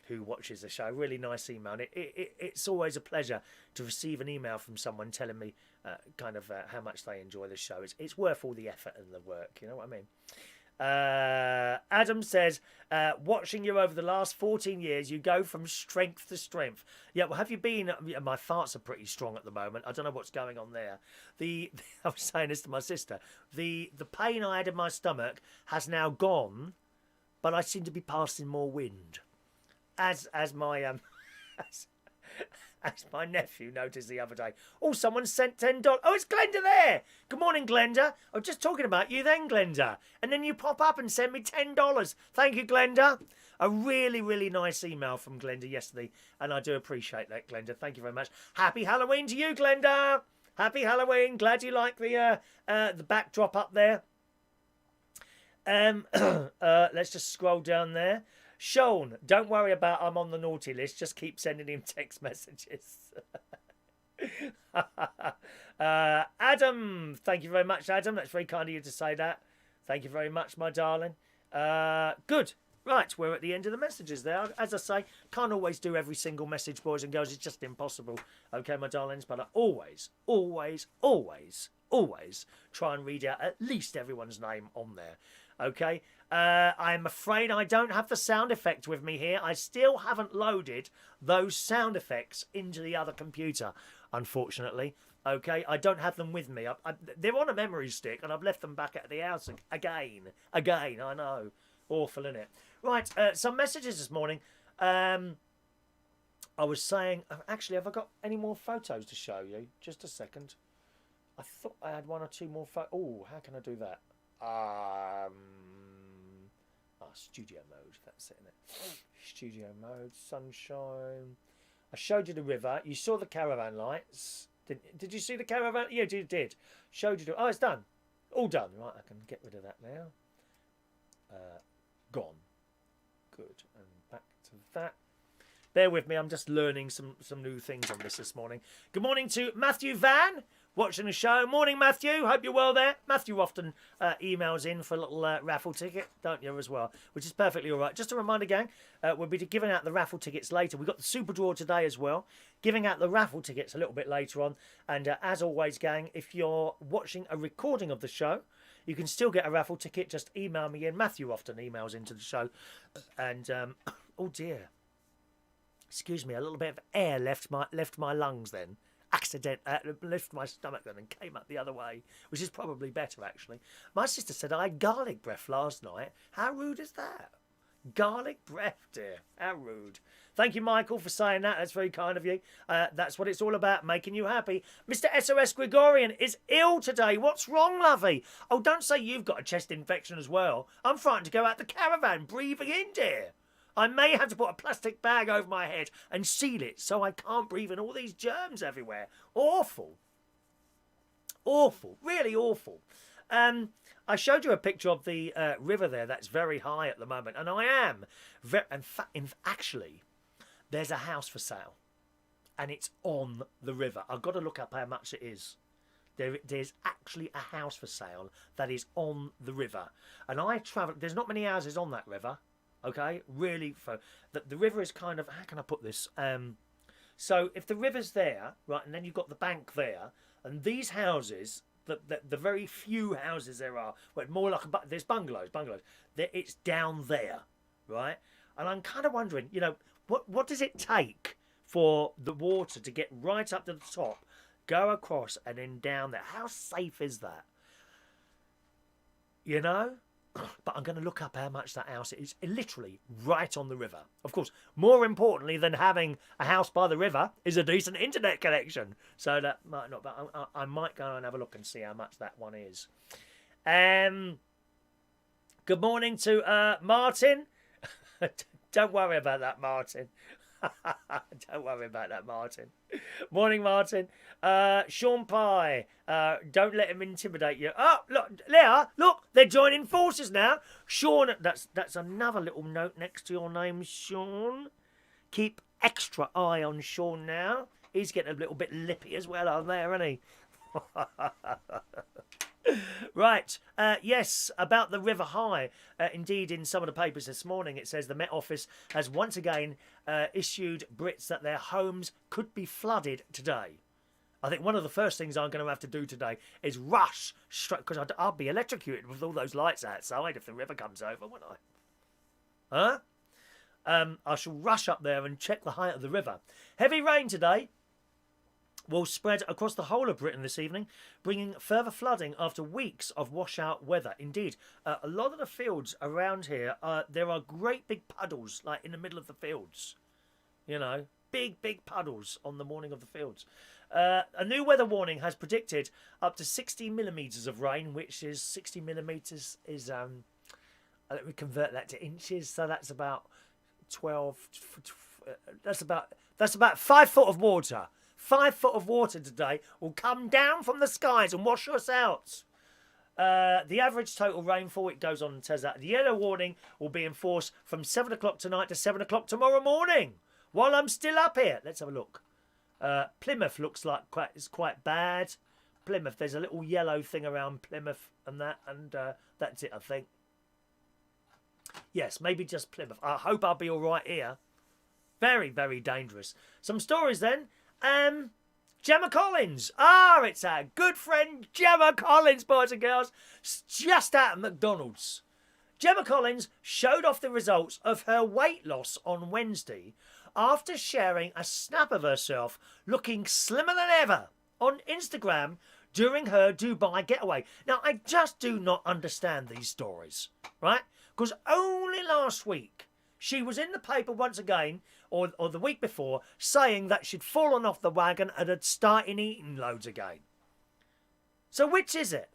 who watches the show. Really nice email. And it's always a pleasure to receive an email from someone telling me how much they enjoy the show. It's worth all the effort and the work, you know what I mean? Adam says, watching you over the last 14 years, you go from strength to strength. Yeah, well, have you been... My farts are pretty strong at the moment. I don't know what's going on there. I was saying this to my sister. The pain I had in my stomach has now gone, but I seem to be passing more wind. as my as my nephew noticed the other day. Oh, someone sent $10. Oh, it's Glenda there. Good morning, Glenda. I was just talking about you then, Glenda. And then you pop up and send me $10. Thank you, Glenda. A really, really nice email from Glenda yesterday, and I do appreciate that, Glenda. Thank you very much. Happy Halloween to you, Glenda. Happy Halloween. Glad you like the backdrop up there. Let's just scroll down there. Sean, don't worry about I'm on the naughty list. Just keep sending him text messages. Adam, thank you very much, Adam. That's very kind of you to say that. Thank you very much, my darling. Good. Right, we're at the end of the messages there. As I say, can't always do every single message, boys and girls. It's just impossible. Okay, my darlings, but I always, always, always, always try and read out at least everyone's name on there. Okay, I'm afraid I don't have the sound effect with me here. I still haven't loaded those sound effects into the other computer, unfortunately. Okay, I don't have them with me. They're on a memory stick, and I've left them back at the house again. I know. Awful, innit? Right, some messages this morning. I was saying, actually, have I got any more photos to show you? Just a second. I thought I had one or two more photos. Oh, how can I do that? Studio mode, that's it, isn't it? Studio mode, sunshine. I showed you the river. You saw the caravan lights. Did you see the caravan? Yeah, you did. Showed you. Oh, it's done. All done. Right, I can get rid of that now. Gone. Good. And back to that. Bear with me. I'm just learning some new things on this morning. Good morning to Matthew Van, watching the show. Morning, Matthew. Hope you're well there. Matthew often emails in for a little raffle ticket, don't you, as well? Which is perfectly all right. Just a reminder, gang, we'll be giving out the raffle tickets later. We've got the super draw today as well. Giving out the raffle tickets a little bit later on. And as always, gang, if you're watching a recording of the show, you can still get a raffle ticket. Just email me in. Matthew often emails into the show. And, oh dear. Excuse me, a little bit of air left my lungs then. Left my stomach then and came up the other way, which is probably better, actually. My sister said I had garlic breath last night. How rude is that? Garlic breath, dear. How rude. Thank you, Michael, for saying that. That's very kind of you. That's what it's all about, making you happy. Mr. SOS Gregorian is ill today. What's wrong, lovey? Oh, don't say you've got a chest infection as well. I'm frightened to go out the caravan breathing in, dear. I may have to put a plastic bag over my head and seal it so I can't breathe in all these germs everywhere. Awful. Awful. Really awful. I showed you a picture of the river there that's very high at the moment, and I am. Actually, there's a house for sale, and it's on the river. I've got to look up how much it is. There's actually a house for sale that is on the river, and I travel. There's not many houses on that river. Okay, really, the river is kind of, how can I put this? So if the river's there, right, and then you've got the bank there, and these houses, the very few houses there are, well, more like there's bungalows, it's down there, right? And I'm kind of wondering, you know, what does it take for the water to get right up to the top, go across, and then down there? How safe is that? You know? But I'm going to look up how much that house is. Literally right on the river. Of course, more importantly than having a house by the river is a decent internet connection. So that might not, but I might go and have a look and see how much that one is. Good morning to Martin. Don't worry about that, Martin. Don't worry about that, Martin. Morning, Martin. Sean Pye. Don't let him intimidate you. Oh, look, Leah, look, they're joining forces now. Sean, that's another little note next to your name, Sean. Keep extra eye on Sean now. He's getting a little bit lippy as well on there, isn't he? Right, yes, about the River High. Indeed, in some of the papers this morning, it says the Met Office has once again issued Brits that their homes could be flooded today. I think one of the first things I'm going to have to do today is rush straight, because I'll be electrocuted with all those lights outside if the river comes over, won't I? Huh? I shall rush up there and check the height of the river. Heavy rain today. will spread across the whole of Britain this evening, bringing further flooding after weeks of washout weather. Indeed, a lot of the fields around here, there are great big puddles, like in the middle of the fields. You know, big puddles on the morning of the fields. A new weather warning has predicted up to 60 millimetres of rain, which is 60 millimetres is, let me convert that to inches, so that's about 12, that's about 5 foot of water. 5 foot of water today will come down from the skies and wash us out. The average total rainfall, it goes on and says that the yellow warning will be in force from 7 o'clock tonight to 7 o'clock tomorrow morning. While I'm still up here, let's have a look. Plymouth looks like it's quite bad. Plymouth, there's a little yellow thing around Plymouth and that's it, I think. Yes, maybe just Plymouth. I hope I'll be all right here. Very, very dangerous. Some stories then. Gemma Collins. It's our good friend Gemma Collins, boys and girls. Just out of McDonald's. Gemma Collins showed off the results of her weight loss on Wednesday after sharing a snap of herself looking slimmer than ever on Instagram during her Dubai getaway. Now, I just do not understand these stories, right? Because only last week she was in the paper once again, or the week before, saying that she'd fallen off the wagon and had started eating loads again. So which is it?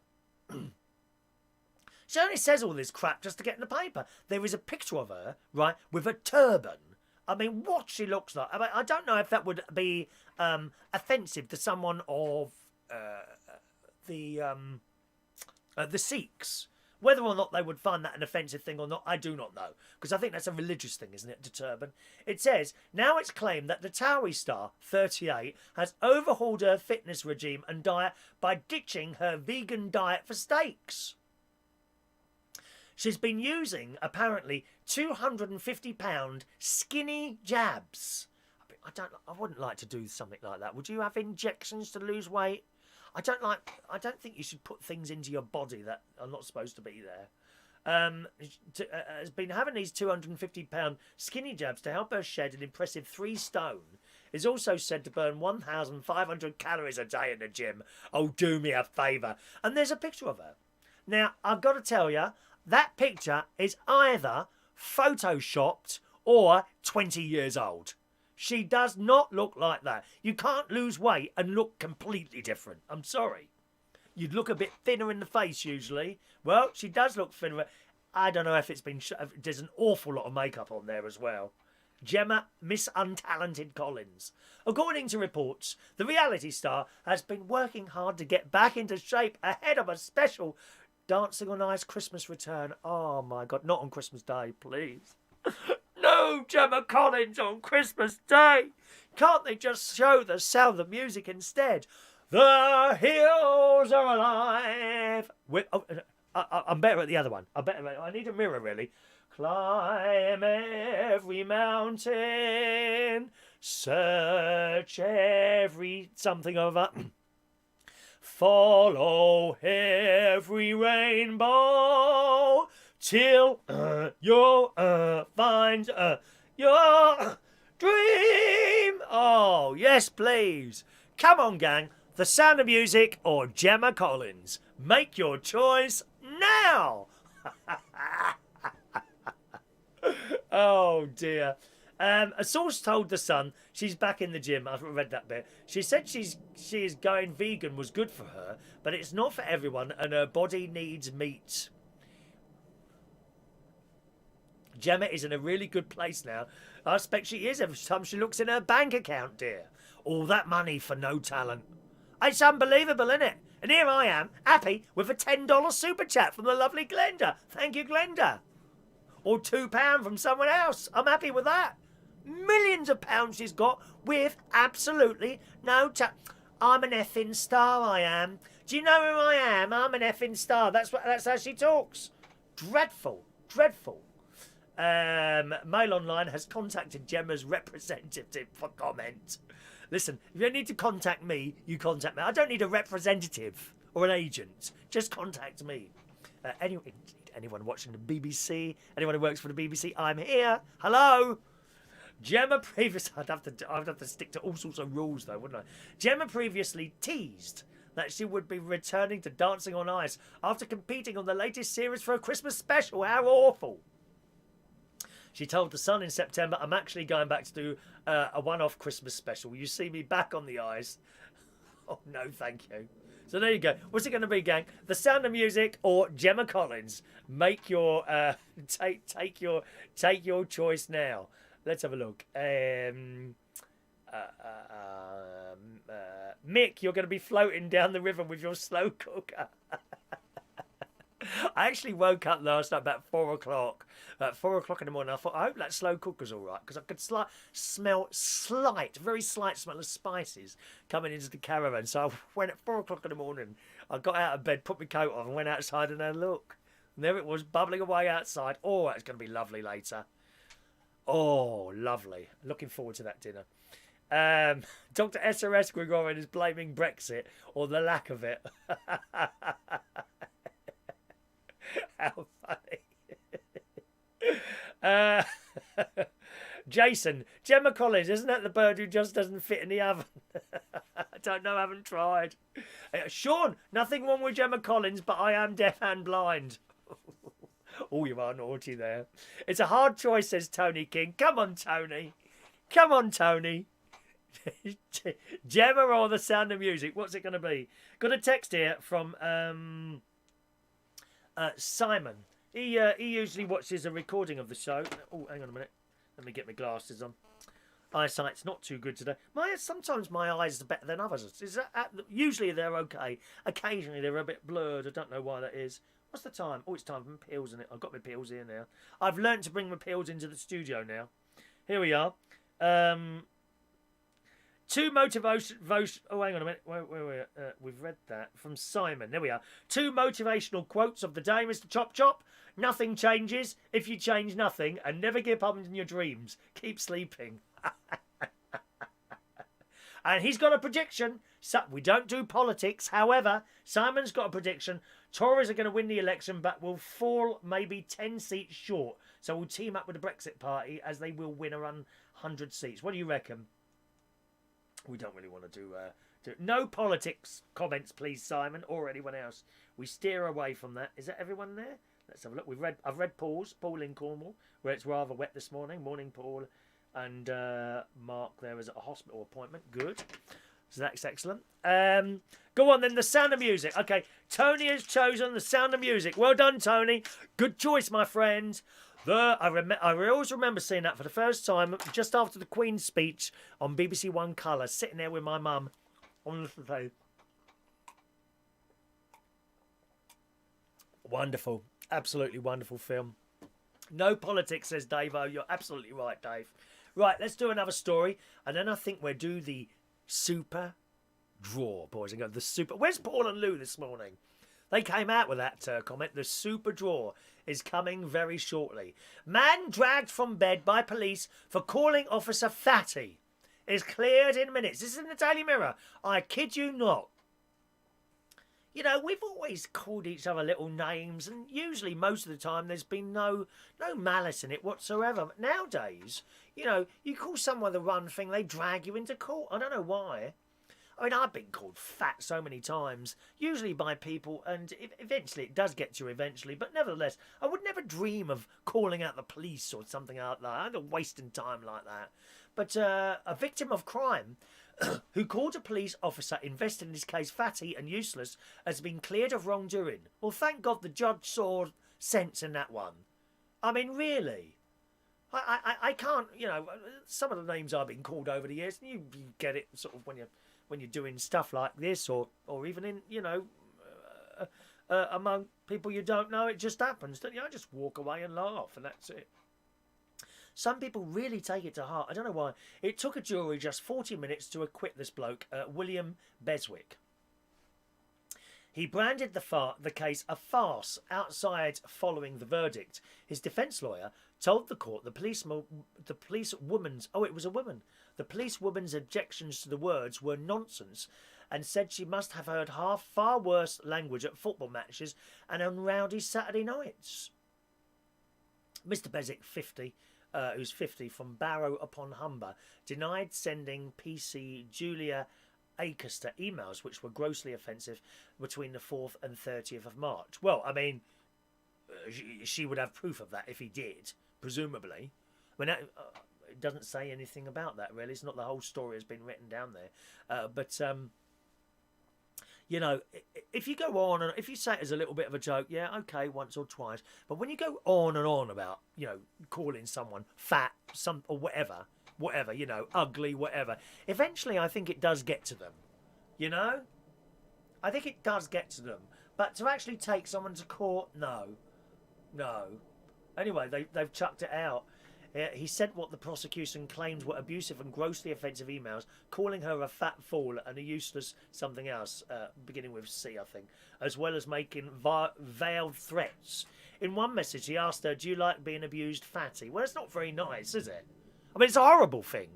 She only says all this crap just to get in the paper. There is a picture of her, right, with a turban. I mean, what she looks like. I mean, I don't know if that would be offensive to someone of the Sikhs. Whether or not they would find that an offensive thing or not, I do not know. Because I think that's a religious thing, isn't it, the turban? It says, now it's claimed that the Towie star, 38, has overhauled her fitness regime and diet by ditching her vegan diet for steaks. She's been using, apparently, £250 skinny jabs. I wouldn't like to do something like that. Would you have injections to lose weight? I don't think you should put things into your body that are not supposed to be there. Has been having these £250 skinny jabs to help her shed an impressive 3 stone. Is also said to burn 1,500 calories a day in the gym. Oh, do me a favour. And there's a picture of her. Now, I've got to tell you, that picture is either photoshopped or 20 years old. She does not look like that. You can't lose weight and look completely different. I'm sorry. You'd look a bit thinner in the face usually. Well, she does look thinner. I don't know if it's been... There's an awful lot of makeup on there as well. Gemma, Miss Untalented Collins. According to reports, the reality star has been working hard to get back into shape ahead of a special Dancing on Ice Christmas return. Oh my God, not on Christmas Day, please. No, Gemma Collins on Christmas Day. Can't they just show the sound of music instead? The hills are alive. I'm better at the other one. I need a mirror, really. Climb every mountain, search every something over. Follow every rainbow till you'll find your dream. Oh, yes, please. Come on, gang. The Sound of Music or Gemma Collins. Make your choice now. Oh, dear. A source told The Sun she's back in the gym. I've read that bit. She said she is going vegan was good for her, but it's not for everyone and her body needs meat. Gemma is in a really good place now. I expect she is every time she looks in her bank account, dear. All that money for no talent. It's unbelievable, isn't it? And here I am, happy with a $10 super chat from the lovely Glenda. Thank you, Glenda. Or £2 from someone else. I'm happy with that. Millions of pounds she's got with absolutely no I'm an effing star, I am. Do you know who I am? I'm an effing star. That's how she talks. Dreadful. Dreadful. Mail Online has contacted Gemma's representative for comment. Listen, if you need to contact me, you contact me. I don't need a representative or an agent. Just contact me. Anyone watching the BBC, anyone who works for the BBC, I'm here. Hello. Gemma previously... I'd have to stick to all sorts of rules, though, wouldn't I? Gemma previously teased that she would be returning to Dancing on Ice after competing on the latest series for a Christmas special. How awful. She told The Sun in September, I'm actually going back to do a one-off Christmas special. Will you see me back on the ice? Oh, no, thank you. So there you go. What's it going to be, gang? The Sound of Music or Gemma Collins? Make your take your choice now. Let's have a look. Mick, you're going to be floating down the river with your slow cooker. I actually woke up last night about 4 o'clock. At 4 o'clock in the morning, I thought, I hope that slow cooker's all right, because I could smell very slight smell of spices coming into the caravan. So I went at 4 o'clock in the morning. I got out of bed, put my coat on, and went outside and had a look. And there it was, bubbling away outside. Oh, it's going to be lovely later. Oh, lovely. Looking forward to that dinner. Dr. SRS Gregorian is blaming Brexit or the lack of it. How funny. Jason, Gemma Collins, isn't that the bird who just doesn't fit in the oven? I don't know, I haven't tried. Sean, nothing wrong with Gemma Collins, but I am deaf and blind. Oh, you are naughty there. It's a hard choice, says Tony King. Come on, Tony. Come on, Tony. Gemma or The Sound of Music? What's it going to be? Got a text here from Simon. He usually watches a recording of the show. Oh, hang on a minute. Let me get my glasses on. Eyesight's not too good today. Sometimes my eyes are better than others. Usually they're okay. Occasionally they're a bit blurred. I don't know why that is. What's the time? Oh, it's time for my pills in it. I've got my pills here now. I've learnt to bring my pills into the studio now. Here we are. Two motivation. Oh, hang on a minute. Wait. We've read that from Simon. There we are. 2 motivational quotes of the day, Mr. Chop Chop. Nothing changes if you change nothing, and never give up in your dreams. Keep sleeping. And he's got a prediction. So we don't do politics. However, Simon's got a prediction. Tories are going to win the election, but will fall maybe 10 seats short. So we'll team up with the Brexit Party, as they will win around 100 seats. What do you reckon? We don't really want to do no politics comments, please, Simon, or anyone else. We steer away from that. Is that everyone there? Let's have a look. I've read Paul in Cornwall, where it's rather wet this morning. Morning, Paul, and Mark there is at a hospital appointment. Good. So that's excellent. Go on then, The Sound of Music. Okay, Tony has chosen The Sound of Music. Well done, Tony. Good choice, my friend. I always remember seeing that for the first time just after the Queen's speech on BBC One Colour, sitting there with my mum on the sofa. Wonderful. Absolutely wonderful film. No politics, says Dave. Oh, you're absolutely right, Dave. Right, let's do another story, and then I think we'll do the super draw, boys and girls. Where's Paul and Lou this morning? They came out with that comment. The super draw is coming very shortly. Man dragged from bed by police for calling officer fatty is cleared in minutes. This is in the Daily Mirror. I kid you not. You know, we've always called each other little names, and usually most of the time there's been no malice in it whatsoever. But nowadays, you know, you call someone the wrong thing, they drag you into court. I don't know why. I mean, I've been called fat so many times, usually by people, and eventually it does get to you eventually, but nevertheless, I would never dream of calling out the police or something like that. I'm not wasting time like that. But a victim of crime who called a police officer invested in his case fatty and useless has been cleared of wrongdoing. Well, thank God the judge saw sense in that one. I mean, really? I can't, you know, some of the names I've been called over the years, and you get it sort of when you're doing stuff like this, or even in, you know, among people you don't know, it just happens. Don't you? I just walk away and laugh, and that's it. Some people really take it to heart. I don't know why. It took a jury just 40 minutes to acquit this bloke, William Beswick. He branded the case a farce outside following the verdict. His defence lawyer told the court the policewoman's objections to the words were nonsense, and said she must have heard far worse language at football matches and on rowdy Saturday nights. Mr. Beswick, 50, who's 50, from Barrow upon Humber, denied sending PC Julia Acaster emails which were grossly offensive between the 4th and 30th of March. Well, I mean, she would have proof of that if he did, presumably. I mean, it doesn't say anything about that, really. It's not the whole story has been written down there. But you know, if you go on and if you say it as a little bit of a joke, yeah, okay, once or twice. But when you go on and on about, you know, calling someone fat, or whatever, you know, ugly, whatever, eventually I think it does get to them. You know? I think it does get to them. But to actually take someone to court, no. Anyway, they've chucked it out. He sent what the prosecution claimed were abusive and grossly offensive emails, calling her a fat fool and a useless something else, beginning with C, I think, as well as making veiled threats. In one message, he asked her, "Do you like being abused, fatty?" Well, it's not very nice, is it? I mean, it's a horrible thing.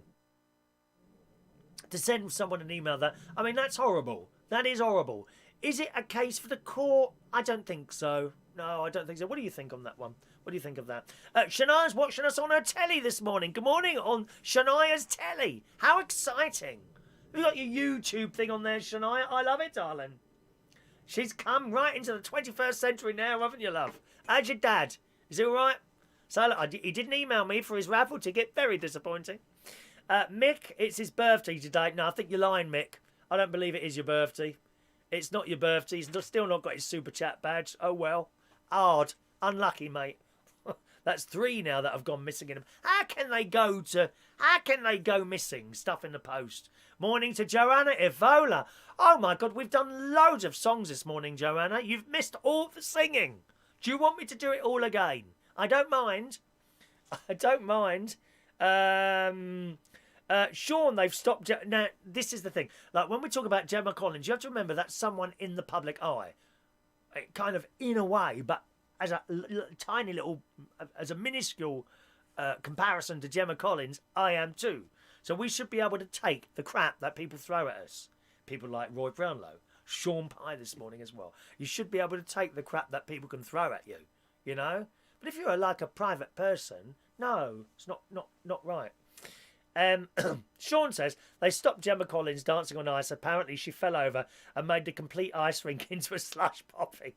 To send someone an email that... I mean, that's horrible. That is horrible. Is it a case for the court? I don't think so. No, I don't think so. What do you think on that one? What do you think of that? Shania's watching us on her telly this morning. Good morning on Shania's telly. How exciting. Have you got your YouTube thing on there, Shania? I love it, darling. She's come right into the 21st century now, haven't you, love? How's your dad? Is he all right? So, look, he didn't email me for his raffle ticket. Very disappointing. Mick, it's his birthday today. No, I think you're lying, Mick. I don't believe it is your birthday. It's not your birthday. He's still not got his super chat badge. Oh, well. Hard. Unlucky, mate. That's 3 now that have gone missing in him. How can they go missing? Stuff in the post. Morning to Joanna Evola. Oh my God, we've done loads of songs this morning, Joanna. You've missed all the singing. Do you want me to do it all again? I don't mind. I don't mind. Sean, they've stopped. Now, this is the thing. Like, when we talk about Gemma Collins, you have to remember that's someone in the public eye. Kind of in a way, but as a tiny little, as a minuscule comparison to Gemma Collins, I am too. So we should be able to take the crap that people throw at us. People like Roy Brownlow, Sean Pye this morning as well. You should be able to take the crap that people can throw at you, you know? But if you're like a private person, no, it's not right. Sean says they stopped Gemma Collins dancing on ice. Apparently she fell over and made the complete ice rink into a slush popping.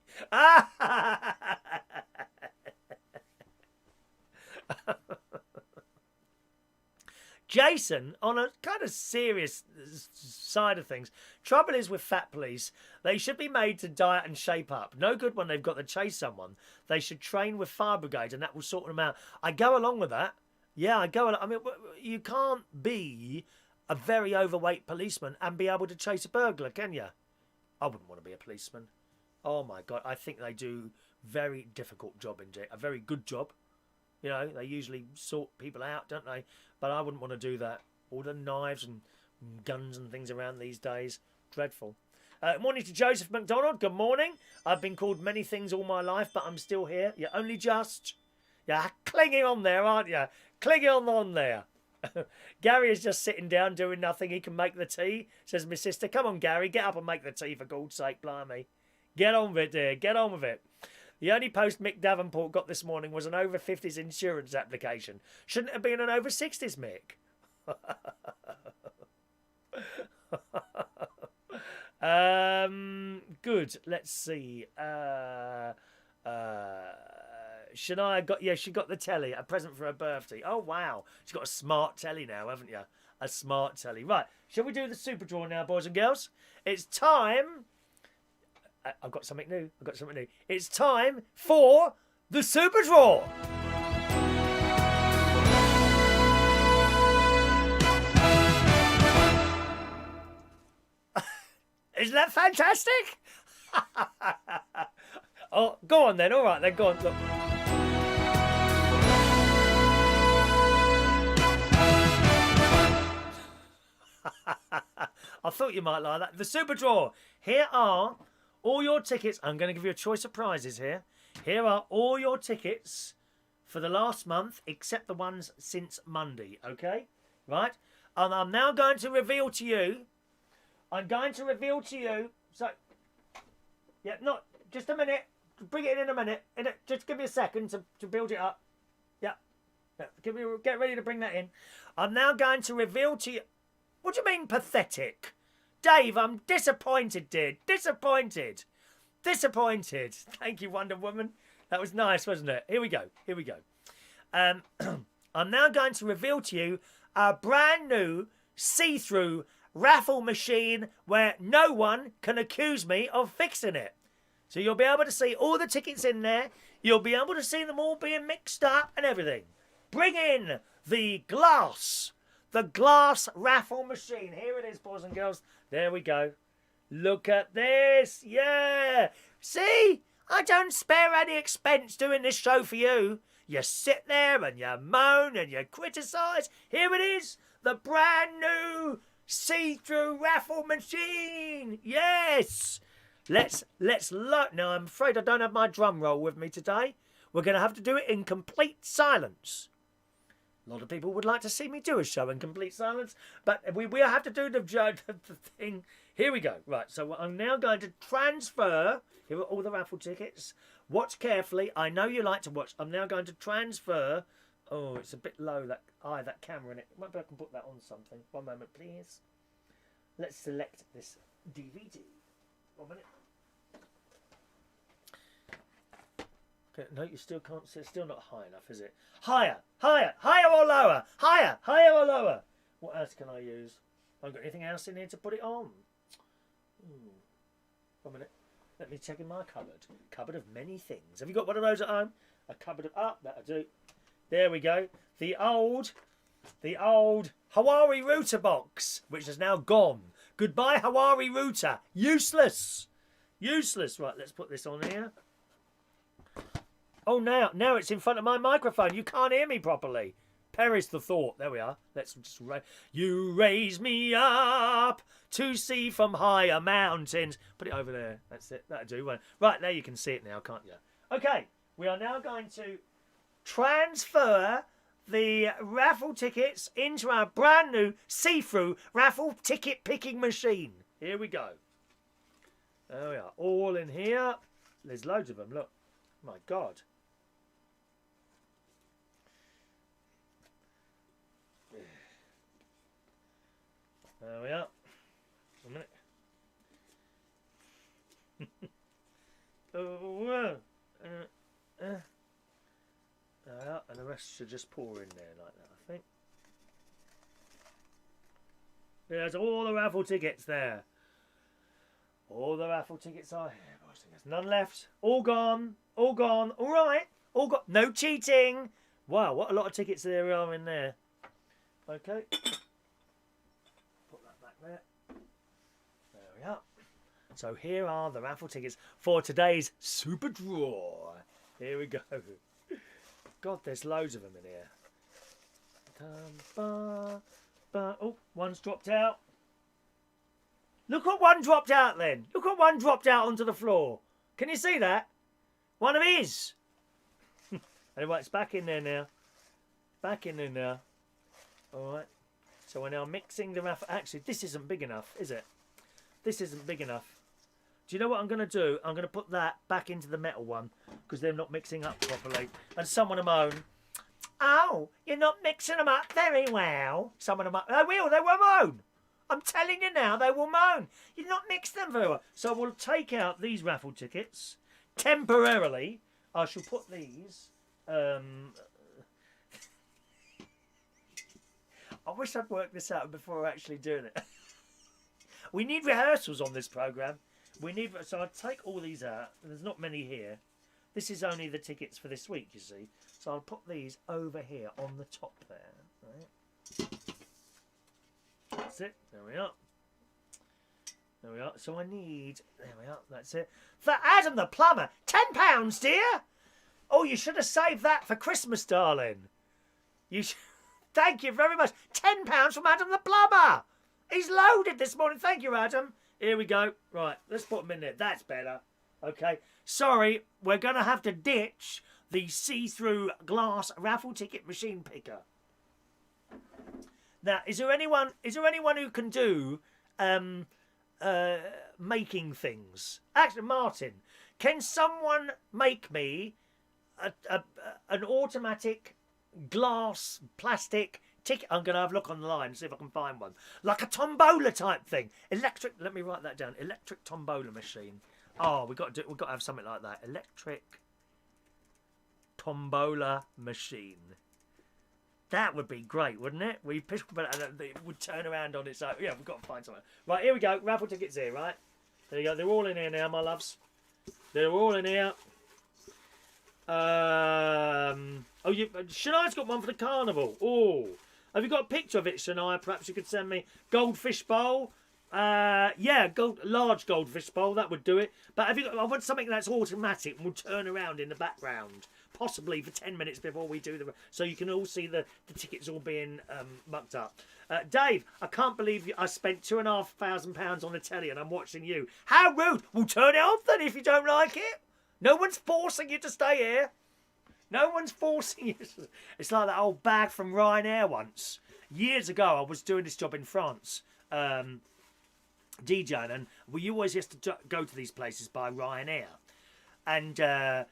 Jason, on a kind of serious side of things, trouble is with fat police, they should be made to diet and shape up. No good when they've got to chase someone. They should train with fire brigade and that will sort them out. I go along with that. Yeah, I go along. I mean, you can't be a very overweight policeman and be able to chase a burglar, can you? I wouldn't want to be a policeman. Oh my God, I think they do very difficult job indeed. A very good job. You know, they usually sort people out, don't they? But I wouldn't want to do that. All the knives and guns and things around these days. Dreadful. Morning to Joseph McDonald. Good morning. I've been called many things all my life, but I'm still here. You're only just... You're clinging on there, aren't you? Clinging on there. Gary is just sitting down doing nothing. He can make the tea, says my sister. Come on, Gary, get up and make the tea for God's sake, blimey. Get on with it, dear. Get on with it. The only post Mick Davenport got this morning was an over 50s insurance application. Shouldn't it have been an over 60s, Mick? Good. Let's see. Shania got, she got the telly, a present for her birthday. Oh, wow. She's got a smart telly now, haven't you? A smart telly. Right. Shall we do the super draw now, boys and girls? It's time... I've got something new. It's time for the super draw. Isn't that fantastic? Oh, go on then. All right, then go on. Look. I thought you might like that. The super draw. Here are all your tickets. I'm going to give you a choice of prizes here. Here are all your tickets for the last month, except the ones since Monday. Okay? Right? And I'm now going to reveal to you. So, yeah, not just a minute. Bring it in a minute. Just give me a second to build it up. Yeah. Get ready to bring that in. I'm now going to reveal to you... What do you mean, pathetic? Dave, I'm disappointed, dear. Disappointed. Disappointed. Thank you, Wonder Woman. That was nice, wasn't it? Here we go. Here we go. I'm now going to reveal to you a brand new see-through raffle machine where no one can accuse me of fixing it. So you'll be able to see all the tickets in there. You'll be able to see them all being mixed up and everything. Bring in the glass raffle machine. Here it is, boys and girls. There we go. Look at this. Yeah. See? I don't spare any expense doing this show for you. You sit there and you moan and you criticise. Here it is. The brand new see-through raffle machine. Yes. Let's look. Now, I'm afraid I don't have my drum roll with me today. We're going to have to do it in complete silence. A lot of people would like to see me do a show in complete silence, but we'll have to do the thing. Here we go. Right, so I'm now going to transfer. Here are all the raffle tickets. Watch carefully. I know you like to watch. I'm now going to transfer. Oh, it's a bit low, that camera in it. Maybe I can put that on something. One moment, please. Let's select this DVD. 1 minute. Okay, no, you still can't see. It's still not high enough, is it? Higher, higher, higher or lower? Higher, higher or lower? What else can I use? I haven't got anything else in here to put it on. 1 minute. Let me check in my cupboard. Cupboard of many things. Have you got one of those at home? A cupboard of... that'll do. There we go. The old Hawari router box, which is now gone. Goodbye, Hawari router. Useless. Useless. Right, let's put this on here. Oh, now it's in front of my microphone. You can't hear me properly. Perish the thought. There we are. Let's just... You raise me up to see from higher mountains. Put it over there. That's it. That'll do. Right, there you can see it now, can't you? Okay, we are now going to transfer the raffle tickets into our brand new see-through raffle ticket picking machine. Here we go. There we are. All in here. There's loads of them. Look. My God. There we are. 1 minute. There we are. And the rest should just pour in there like that, I think. There's all the raffle tickets there. All the raffle tickets are here. There's none left. All gone. All gone. All right. All got. No cheating. Wow, what a lot of tickets there are in there. Okay. Put that back there. There we are. So here are the raffle tickets for today's super draw. Here we go. God, there's loads of them in here. Oh, one's dropped out. Look what one dropped out then. Look what one dropped out onto the floor. Can you see that? One of his. Anyway, it's back in there now. Back in there now. All right. So we're now mixing the raffle. Actually, this isn't big enough, is it? This isn't big enough. Do you know what I'm going to do? I'm going to put that back into the metal one because they're not mixing up properly. And someone will moan, oh, you're not mixing them up very well. Someone will moan. They will moan. I'm telling you now, they will moan. You've not mixed them very well. So we'll take out these raffle tickets temporarily. I shall put these. I wish I'd worked this out before actually doing it. We need rehearsals on this programme. So I'll take all these out. There's not many here. This is only the tickets for this week, you see. So I'll put these over here on the top there. Right. That's it. There we are. There we are. So I need... There we are. That's it. For Adam the plumber. £10, dear. Oh, you should have saved that for Christmas, darling. Thank you very much. £10 from Adam the plumber. He's loaded this morning. Thank you, Adam. Here we go. Right, let's put them in there. That's better. Okay. Sorry, we're going to have to ditch the see-through glass raffle ticket machine picker. Now, is there anyone who can do making things? Actually, Martin, can someone make me an automatic glass, plastic ticket. I'm going to have a look online and see if I can find one. Like a tombola type thing. Electric, let me write that down. Electric tombola machine. Oh, we've got to have something like that. Electric tombola machine. That would be great, wouldn't it? We push, but it would turn around on its own. Yeah, we've got to find something. Right, here we go. Raffle tickets here, right? There you go. They're all in here now, my loves. They're all in here. Shania's got one for the carnival. Oh, have you got a picture of it, Shania? Perhaps you could send me. Goldfish bowl. Yeah, large goldfish bowl. That would do it. But have you got? I want something that's automatic and will turn around in the background, possibly for 10 minutes before we do the. So you can all see the tickets all being mucked up. Dave, I can't believe I spent £2,500 on the telly and I'm watching you. How rude! We'll turn it off then if you don't like it. No one's forcing you to stay here. No one's forcing you. It's like that old bag from Ryanair once. Years ago, I was doing this job in France, DJing, and we always used to go to these places by Ryanair. And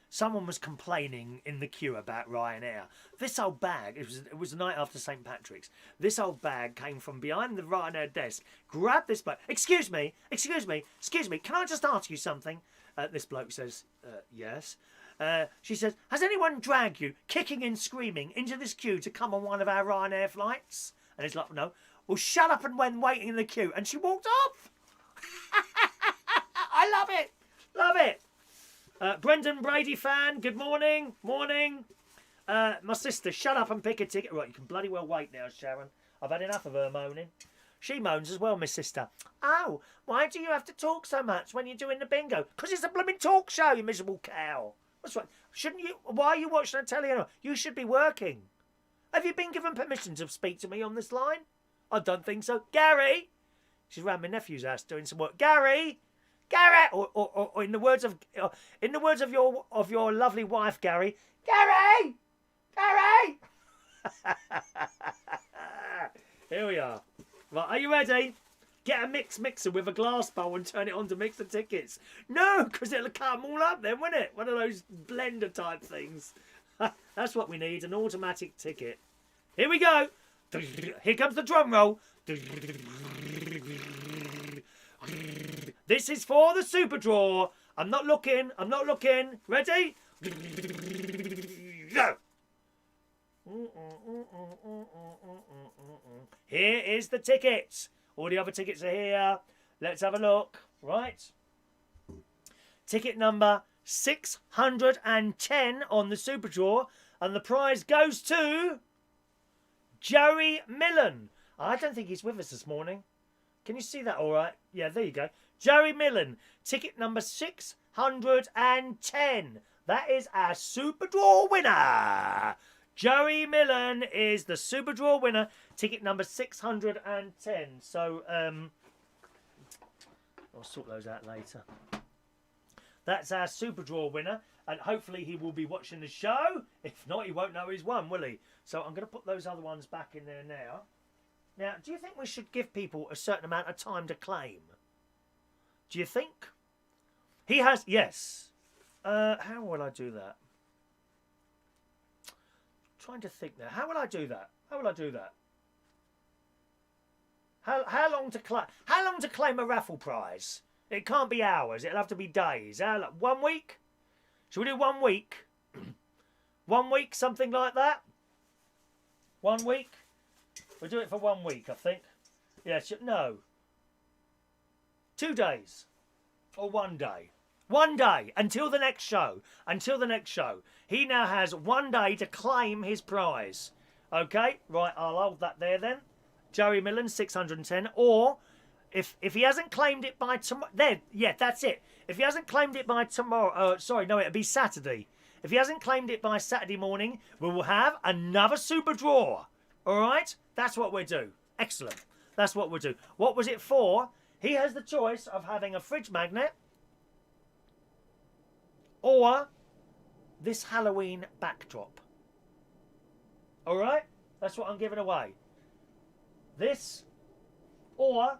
someone was complaining in the queue about Ryanair. This old bag, it was the night after St. Patrick's. This old bag came from behind the Ryanair desk, grabbed this bag. Excuse me, can I just ask you something? This bloke says, yes. She says, has anyone dragged you, kicking and screaming, into this queue to come on one of our Ryanair flights? And he's like, no. Well, shut up and when waiting in the queue. And she walked off. I love it. Love it. Brendan Brady fan, good morning. Morning. My sister, shut up and pick a ticket. Right, you can bloody well wait now, Sharon. I've had enough of her moaning. She moans as well, my sister. Oh, why do you have to talk so much when you're doing the bingo? Because it's a blooming talk show, you miserable cow. What's right? Shouldn't you? Why are you watching the telly? You should be working. Have you been given permission to speak to me on this line? I don't think so. Gary! She's round my nephew's house doing some work. Gary! Gary! Or in the words of your lovely wife, Gary. Gary! Gary! Here we are. Right, are you ready? Get a mixer with a glass bowl and turn it on to mix the tickets. No, because it'll cut them all up then, won't it? One of those blender type things. That's what we need, an automatic ticket. Here we go. Here comes the drum roll. This is for the super draw. I'm not looking. Ready? Go. Here is the tickets. All the other tickets are here. Let's have a look. Right. Ticket number 610 on the super draw. And the prize goes to Joey Millen. I don't think he's with us this morning. Can you see that all right? Yeah, there you go. Joey Millen. Ticket number 610. That is our super draw winner. Joey Millen is the super draw winner. Ticket number 610. So, I'll sort those out later. That's our super draw winner. And hopefully he will be watching the show. If not, he won't know he's won, will he? So I'm going to put those other ones back in there now. Now, do you think we should give people a certain amount of time to claim? Do you think? He has, yes. How will I do that? Trying to think now. How will I do that? How long to claim a raffle prize? It can't be hours. It'll have to be days. 1 week? Should we do 1 week? 1 week, something like that? 1 week? We'll do it for 1 week, I think. Yeah, no. 2 days. Or 1 day. 1 day until the next show. He now has 1 day to claim his prize. Okay, right, I'll hold that there then. Joey Millen, 610. Or, if he hasn't claimed it by tomorrow... Then, yeah, that's it. If he hasn't claimed it by tomorrow... it'll be Saturday. If he hasn't claimed it by Saturday morning, we will have another super draw. All right? That's what we'll do. Excellent. That's what we'll do. What was it for? He has the choice of having a fridge magnet or this Halloween backdrop. All right? That's what I'm giving away. This or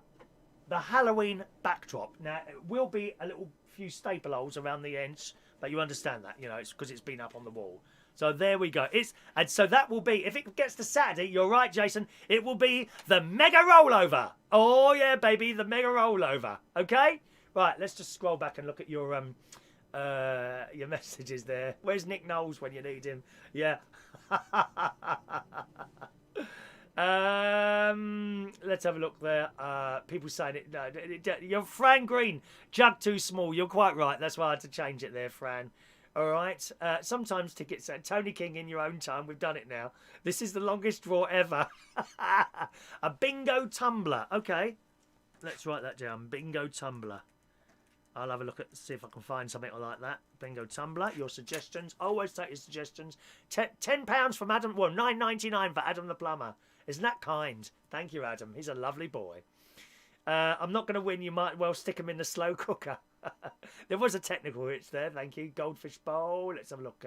the Halloween backdrop. Now, it will be a little few staple holes around the ends, But you understand that, you know, it's because it's been up on the wall. So there we go. And so that will be, if it gets to Saturday, you're right, Jason, it will be the mega rollover. Oh, yeah, baby, the mega rollover. Okay? Right, let's just scroll back and look at your messages there. Where's Nick Knowles when you need him? Yeah. Let's have a look there. People saying it. No, you're Fran Green. Jug too small. You're quite right. That's why I had to change it there, Fran. All right. Sometimes tickets. Tony King in your own time. We've done it now. This is the longest draw ever. A bingo tumbler. Okay. Let's write that down. Bingo tumbler. I'll have a look at see if I can find something like that. Bingo tumbler. Your suggestions. Always take your suggestions. £10 from Adam. Well, $9.99 for Adam the plumber. Isn't that kind? Thank you, Adam. He's a lovely boy. I'm not going to win. You might well stick him in the slow cooker. There was a technical hitch there. Thank you. Goldfish bowl. Let's have a look.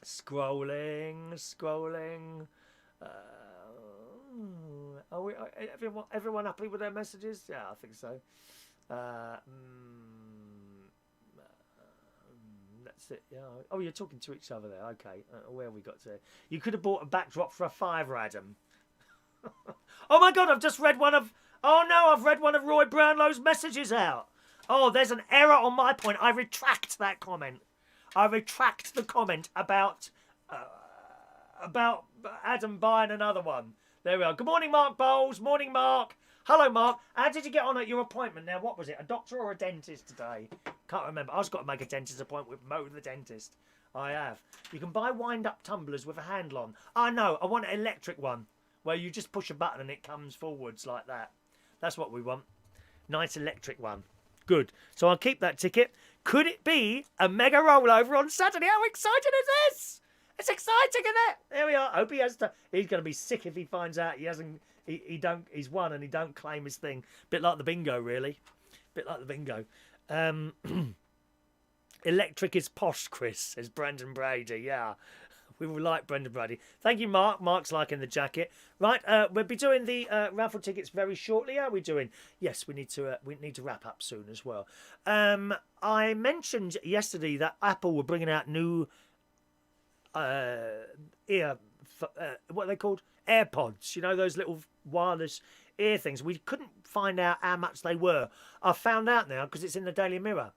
Scrolling. Everyone happy with their messages? Yeah, I think so. That's it. Yeah. Oh, you're talking to each other there. Okay. Where have we got to? You could have bought a backdrop for a £5, Adam. Oh my God! I've just read one of. Oh no! I've read one of Roy Brownlow's messages out. Oh, there's an error on my point. I retract that comment. I retract the comment about Adam buying another one. There we are. Good morning, Mark Bowles. Morning, Mark. Hello, Mark. How did you get on at your appointment now? What was it? A doctor or a dentist today? Can't remember. I've got to make a dentist appointment with Mo the dentist. I have. You can buy wind-up tumblers with a handle on. I know. I want an electric one where you just push a button and it comes forwards like that. That's what we want. Nice electric one. Good. So I'll keep that ticket. Could it be a mega rollover on Saturday? How exciting is this? It's exciting, isn't it? There we are. Hope he has to. He's going to be sick if he finds out he hasn't. He's won and he don't claim his thing. Bit like the bingo, really. Bit like the bingo. Electric is posh, Kris, says Brendan Brady. Yeah, we will like Brendan Brady. Thank you, Mark. Mark's liking the jacket. Right, we'll be doing the raffle tickets very shortly. How are we doing? Yes, we need to wrap up soon as well. I mentioned yesterday that Apple were bringing out new what are they called? AirPods. You know, those little wireless ear things. We couldn't find out how much they were. I found out now because it's in the Daily Mirror.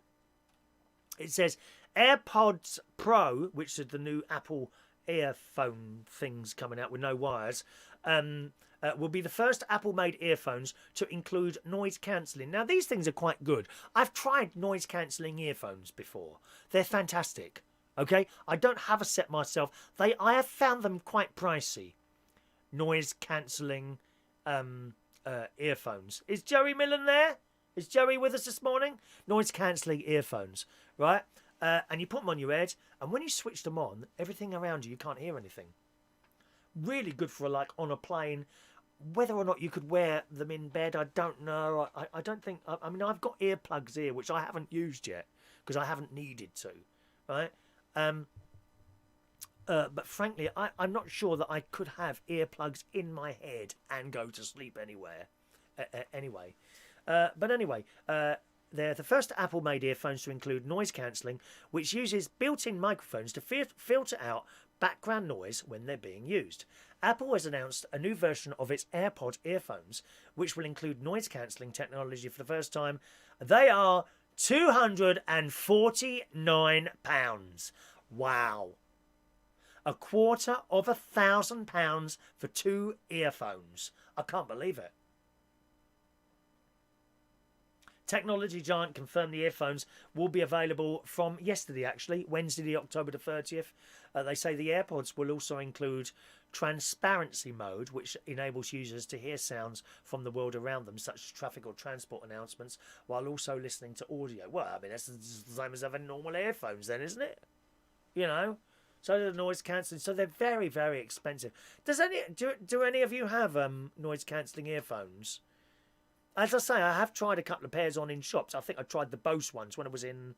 It says AirPods Pro, which is the new Apple earphone things coming out with no wires, will be the first Apple-made earphones to include noise cancelling. Now, these things are quite good. I've tried noise cancelling earphones before. They're fantastic. Okay, I don't have a set myself. I have found them quite pricey. Noise cancelling earphones. Is Joey Millen there? Is Joey with us this morning? Noise cancelling earphones, right? And you put them on your head, and when you switch them on, everything around you can't hear anything. Really good for like on a plane. Whether or not you could wear them in bed, I don't know. I don't think. I mean, I've got earplugs here which I haven't used yet because I haven't needed to, right? But frankly, I'm not sure that I could have earplugs in my head and go to sleep anywhere. Anyway, they're the first Apple-made earphones to include noise cancelling, which uses built-in microphones to filter out background noise when they're being used. Apple has announced a new version of its AirPod earphones, which will include noise cancelling technology for the first time. They are £249. Wow. £250,000 for 2 earphones. I can't believe it. Technology giant confirmed the earphones will be available from yesterday, actually, Wednesday, October the 30th. They say the AirPods will also include transparency mode, which enables users to hear sounds from the world around them, such as traffic or transport announcements, while also listening to audio. Well, I mean, that's the same as having normal earphones then, isn't it? You know? So the noise cancelling. So they're very, very expensive. Do any of you have noise cancelling earphones? As I say, I have tried a couple of pairs on in shops. I think I tried the Bose ones when I was in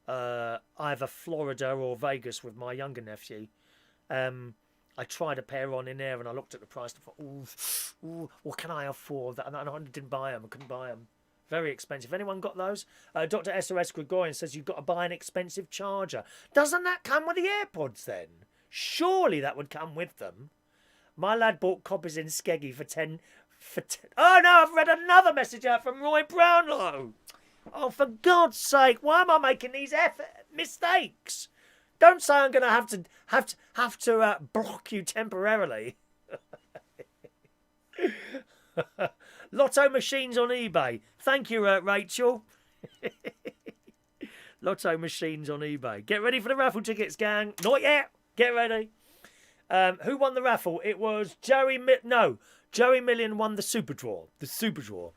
either Florida or Vegas with my younger nephew. I tried a pair on in there and I looked at the price and thought, ooh, what can I afford? And I didn't buy them. I couldn't buy them. Very expensive. Anyone got those? Dr. SOS Gregorian says you've got to buy an expensive charger. Doesn't that come with the AirPods then? Surely that would come with them. My lad bought copies in Skeggy for 10... Oh no, I've read another message out from Roy Brownlow. Oh, for God's sake, why am I making these mistakes? Don't say I'm going to have to block you temporarily. Lotto machines on eBay. Thank you, Rachel. Lotto machines on eBay. Get ready for the raffle tickets, gang. Not yet. Get ready. Who won the raffle? It was Joey Million won the super draw. The super draw.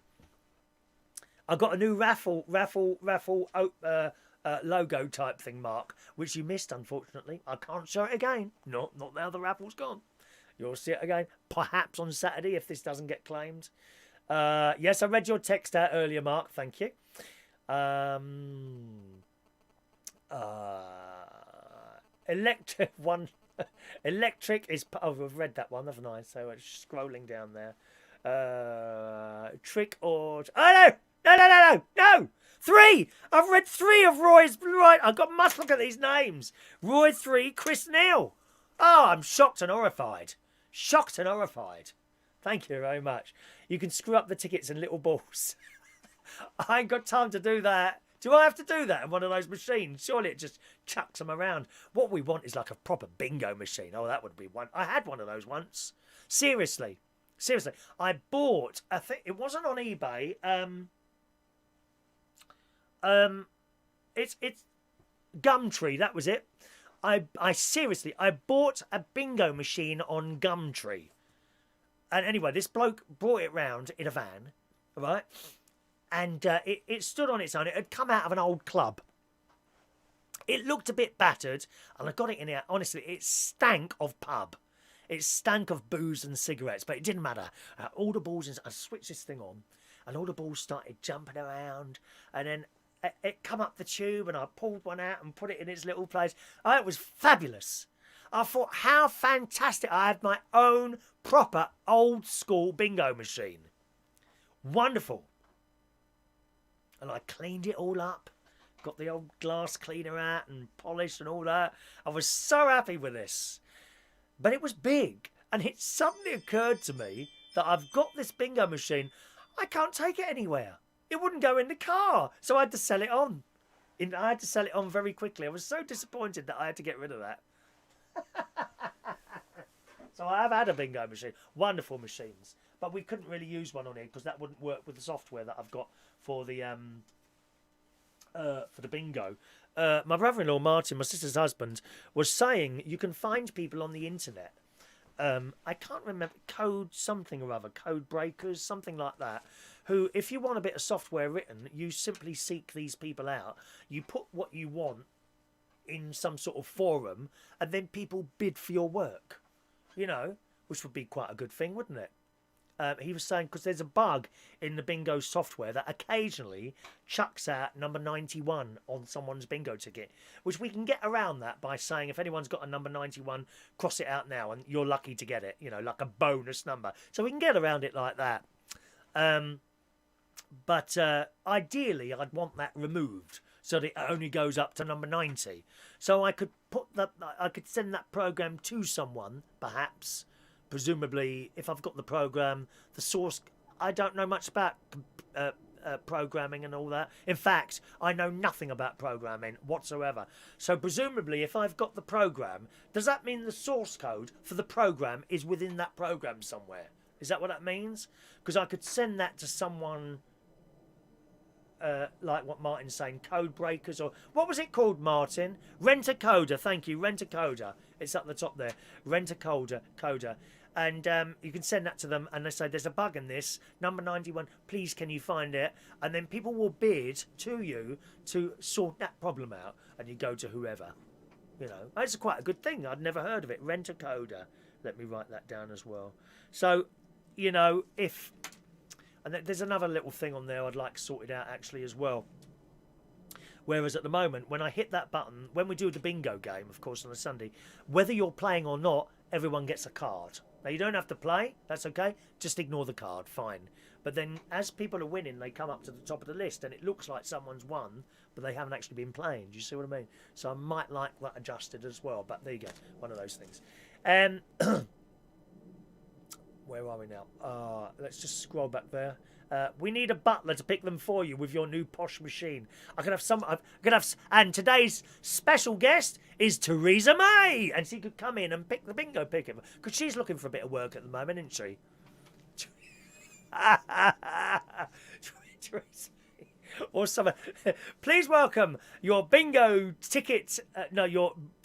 I got a new raffle logo type thing, Mark, which you missed, unfortunately. I can't show it again. Not now the raffle's gone. You'll see it again, perhaps on Saturday if this doesn't get claimed. Yes, I read your text out earlier, Mark. Thank you. Electric one. Electric is... Oh, I've read that one, haven't I? So it's scrolling down there. Trick or... Oh, no! 3! I've read 3 of Roy's... Right, must look at these names. Roy 3, Kris 0. Oh, I'm shocked and horrified. Shocked and horrified. Thank you very much. You can screw up the tickets in little balls. I ain't got time to do that. Do I have to do that in one of those machines? Surely it just chucks them around. What we want is like a proper bingo machine. Oh, that would be one. I had one of those once. Seriously. I bought, I think, it wasn't on eBay. It's Gumtree, that was it. I seriously, I bought a bingo machine on Gumtree. And anyway, this bloke brought it round in a van, right? And it stood on its own. It had come out of an old club. It looked a bit battered, and I got it in there. Honestly, it stank of pub. It stank of booze and cigarettes, but it didn't matter. All the balls, I switched this thing on, and all the balls started jumping around, and then it come up the tube, and I pulled one out and put it in its little place. Oh, it was fabulous. I thought, how fantastic. I had my own proper old school bingo machine. Wonderful. And I cleaned it all up. Got the old glass cleaner out and polished and all that. I was so happy with this. But it was big. And it suddenly occurred to me that I've got this bingo machine. I can't take it anywhere. It wouldn't go in the car. So I had to sell it on. I had to sell it on very quickly. I was so disappointed that I had to get rid of that. So I have had a bingo machine. Wonderful machines. But we couldn't really use one on here because that wouldn't work with the software that I've got for the bingo. My brother-in-law Martin, my sister's husband, was saying you can find people on the internet. I can't remember, code something or other, code breakers, something like that, who, if you want a bit of software written, you simply seek these people out. You put what you want in some sort of forum, and then people bid for your work, you know, which would be quite a good thing, wouldn't it? He was saying, because there's a bug in the bingo software that occasionally chucks out number 91 on someone's bingo ticket, which we can get around that by saying if anyone's got a number 91, cross it out now and you're lucky to get it, you know, like a bonus number. So we can get around it like that. But ideally, I'd want that removed so that it only goes up to number 90. So I could send that program to someone, perhaps. Presumably, if I've got the program, the source... I don't know much about programming and all that. In fact, I know nothing about programming whatsoever. So presumably, if I've got the program, does that mean the source code for the program is within that program somewhere? Is that what that means? Because I could send that to someone... like what Martin's saying, code breakers, or what was it called, Martin? Rent-a-coder, thank you, Rent-a-coder. It's up the top there, Rent-a-coder. And you can send that to them, and they say there's a bug in this, number 91, please can you find it? And then people will bid to you to sort that problem out, and you go to whoever. You know, it's quite a good thing. I'd never heard of it. Rent-a-coder. Let me write that down as well. So, you know, if... And there's another little thing on there I'd like sorted out actually as well. Whereas at the moment, when I hit that button, when we do the bingo game, of course, on a Sunday, whether you're playing or not, everyone gets a card. Now, you don't have to play. That's okay. Just ignore the card. Fine. But then as people are winning, they come up to the top of the list and it looks like someone's won, but they haven't actually been playing. Do you see what I mean? So I might like that adjusted as well. But there you go. One of those things. Where are we now? Let's just scroll back there. We need a butler to pick them for you with your new posh machine. And today's special guest is Theresa May, and she could come in and pick the bingo picker because she's looking for a bit of work at the moment, isn't she? Theresa May. Or someone. Please welcome your bingo ticket.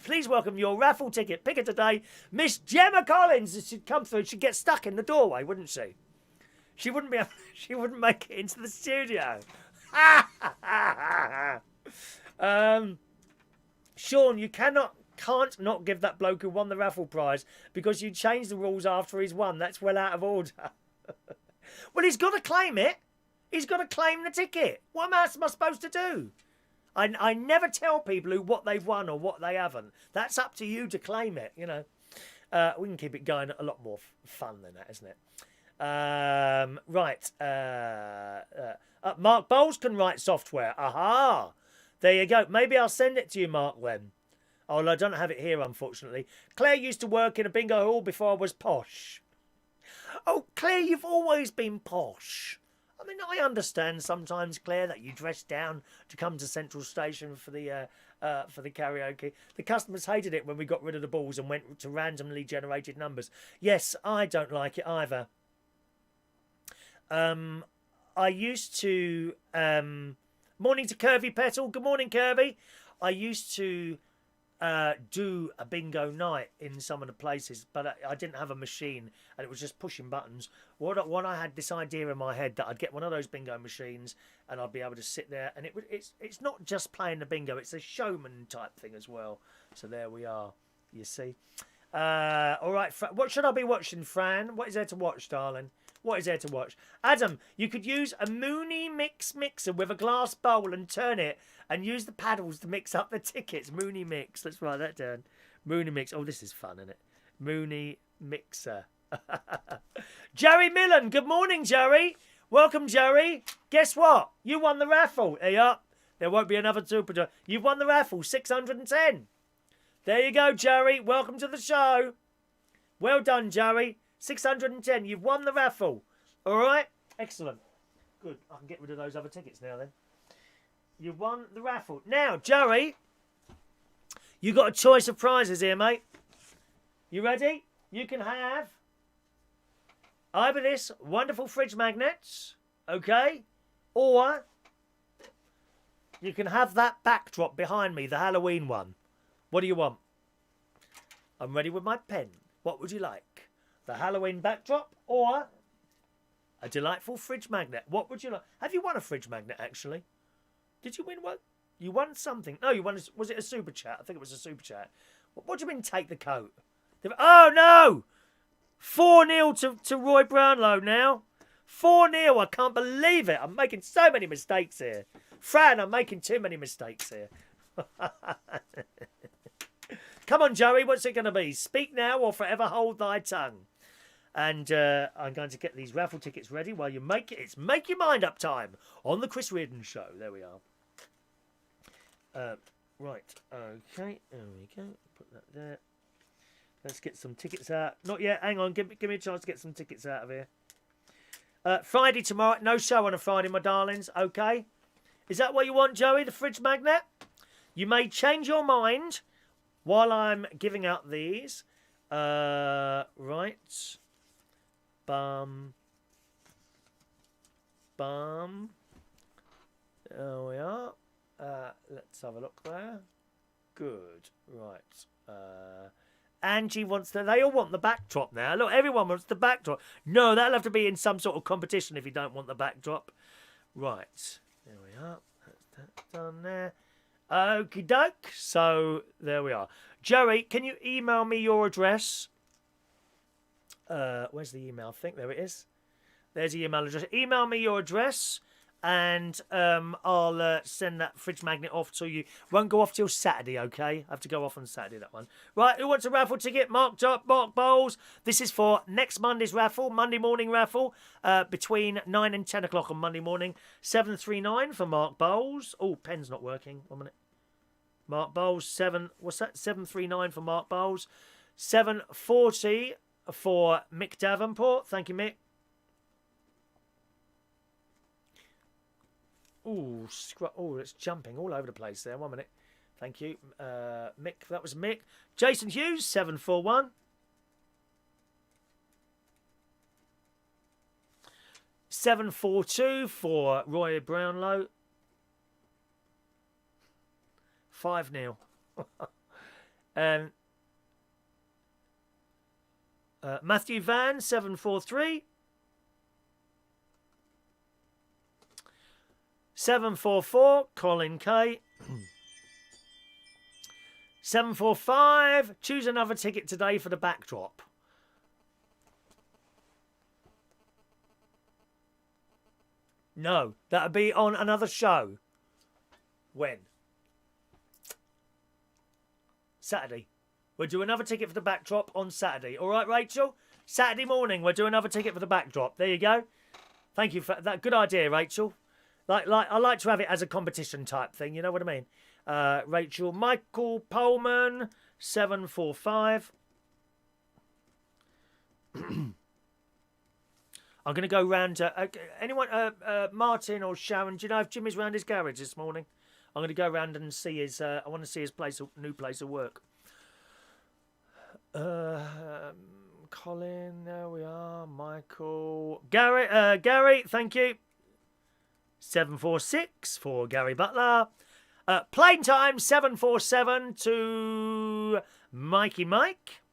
Please welcome your raffle ticket picker today, Miss Gemma Collins. She'd come through. She'd get stuck in the doorway, wouldn't she? She wouldn't be. She wouldn't make it into the studio. Sean, you can't not give that bloke who won the raffle prize because you changed the rules after he's won. That's well out of order. Well, he's got to claim it. He's got to claim the ticket. What else am I supposed to do? I never tell people what they've won or what they haven't. That's up to you to claim it. You know, we can keep it going a lot more fun than that, isn't it? Right. Mark Bowles can write software. Aha. There you go. Maybe I'll send it to you, Mark, then. Oh, I don't have it here, unfortunately. Claire used to work in a bingo hall before I was posh. Oh, Claire, you've always been posh. I mean, I understand sometimes, Claire, that you dress down to come to Central Station for the karaoke. The customers hated it when we got rid of the balls and went to randomly generated numbers. Yes, I don't like it either. I used to... morning to Curvy Petal. Good morning, Curvy. I used to do a bingo night in some of the places, but I didn't have a machine and it was just pushing buttons. What I had this idea in my head that I'd get one of those bingo machines and I'd be able to sit there, and it's not just playing the bingo, it's a showman type thing as well. So there we are, you see. All right, what should I be watching, Fran? What is there to watch, darling? What is there to watch? Adam, you could use a Mooney Mix mixer with a glass bowl and turn it and use the paddles to mix up the tickets. Mooney Mix. Let's write that down. Mooney Mix. Oh, this is fun, isn't it? Mooney Mixer. Jerry Millen. Good morning, Jerry. Welcome, Jerry. Guess what? You won the raffle. Hey up. There won't be another superdraw. You've won the raffle. 610. There you go, Jerry. Welcome to the show. Well done, Jerry. 610. You've won the raffle. All right? Excellent. Good. I can get rid of those other tickets now then. You won the raffle. Now, Jerry, you got a choice of prizes here, mate. You ready? You can have either this wonderful fridge magnets, okay? Or you can have that backdrop behind me, the Halloween one. What do you want? I'm ready with my pen. What would you like? The Halloween backdrop or a delightful fridge magnet? What would you like? Have you won a fridge magnet, actually? Did you win one? You won something. No, you won. Was it a super chat? I think it was a super chat. What do you mean take the coat? Oh, no! 4-0 to Roy Brownlow now. 4-0. I can't believe it. I'm making so many mistakes here. Fran, I'm making too many mistakes here. Come on, Joey. What's it going to be? Speak now or forever hold thy tongue. And I'm going to get these raffle tickets ready while you make it. It's Make Your Mind Up time on the Chris Reardon Show. There we are. Right. Okay. There we go. Put that there. Let's get some tickets out. Not yet. Hang on. Give me a chance to get some tickets out of here. Friday tomorrow. No show on a Friday, my darlings. Okay. Is that what you want, Joey? The fridge magnet? You may change your mind while I'm giving out these. Right. Bum. There we are. Let's have a look there. Good. Right. Angie wants the... They all want the backdrop now. Look, everyone wants the backdrop. No, that'll have to be in some sort of competition if you don't want the backdrop. Right. There we are. That's done there. Okie doke. So, there we are. Joey, can you email me your address? Where's the email? I think there it is. There's the email address. Email me your address and I'll send that fridge magnet off to you. Won't go off till Saturday, okay? I have to go off on Saturday, that one. Right, who wants a raffle ticket? Mark Bowles. This is for next Monday's raffle, Monday morning raffle, between 9 and 10 o'clock on Monday morning. 739 for Mark Bowles. Oh, pen's not working. 1 minute. Mark Bowles, 739 for Mark Bowles. 740 for Mick Davenport. Thank you, Mick. Oh, it's jumping all over the place there. 1 minute. Thank you. Mick, that was Mick. Jason Hughes, 741. 742 for Roy Brownlow. 5-0. Matthew Van, 743. 744, Colin K. 745, choose another ticket today for the backdrop. No, that'll be on another show. When? Saturday. We'll do another ticket for the backdrop on Saturday. All right, Rachel? Saturday morning, we'll do another ticket for the backdrop. There you go. Thank you for that. Good idea, Rachel. Like, I like to have it as a competition type thing. You know what I mean? Rachel. Michael Pullman, 745. I'm going to go round to... anyone... Martin or Sharon, do you know if Jimmy's round his garage this morning? I'm going to go round and see his... I want to see his new place of work. Colin, there we are. Michael... Gary, thank you. 746 for Gary Butler. Plain time, 747 to Mikey Mike.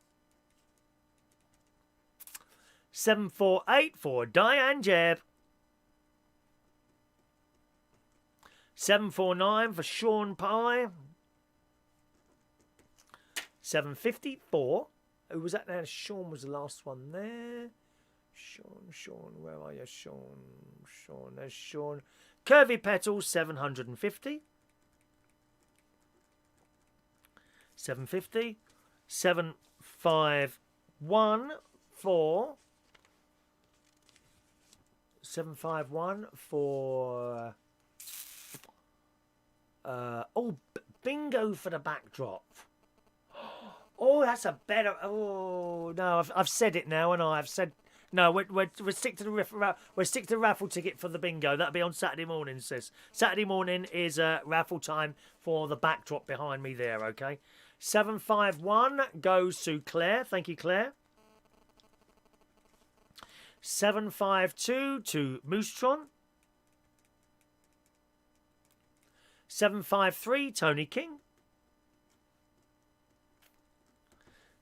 748 for Diane Jeb. 749 for Sean Pye. 754. Who was that there? Sean was the last one there. Sean, where are you? Sean, there's Sean. Curvy Petals, 750. 750. 751 for... 751 for... bingo for the backdrop. Oh, that's a better... Oh, no, I've said it now, and I've said... No, we'll stick to the raffle ticket for the bingo. That'll be on Saturday morning, sis. Saturday morning is raffle time for the backdrop behind me there, okay? 751 goes to Claire. Thank you, Claire. 752 to Moostron. 753, Tony King.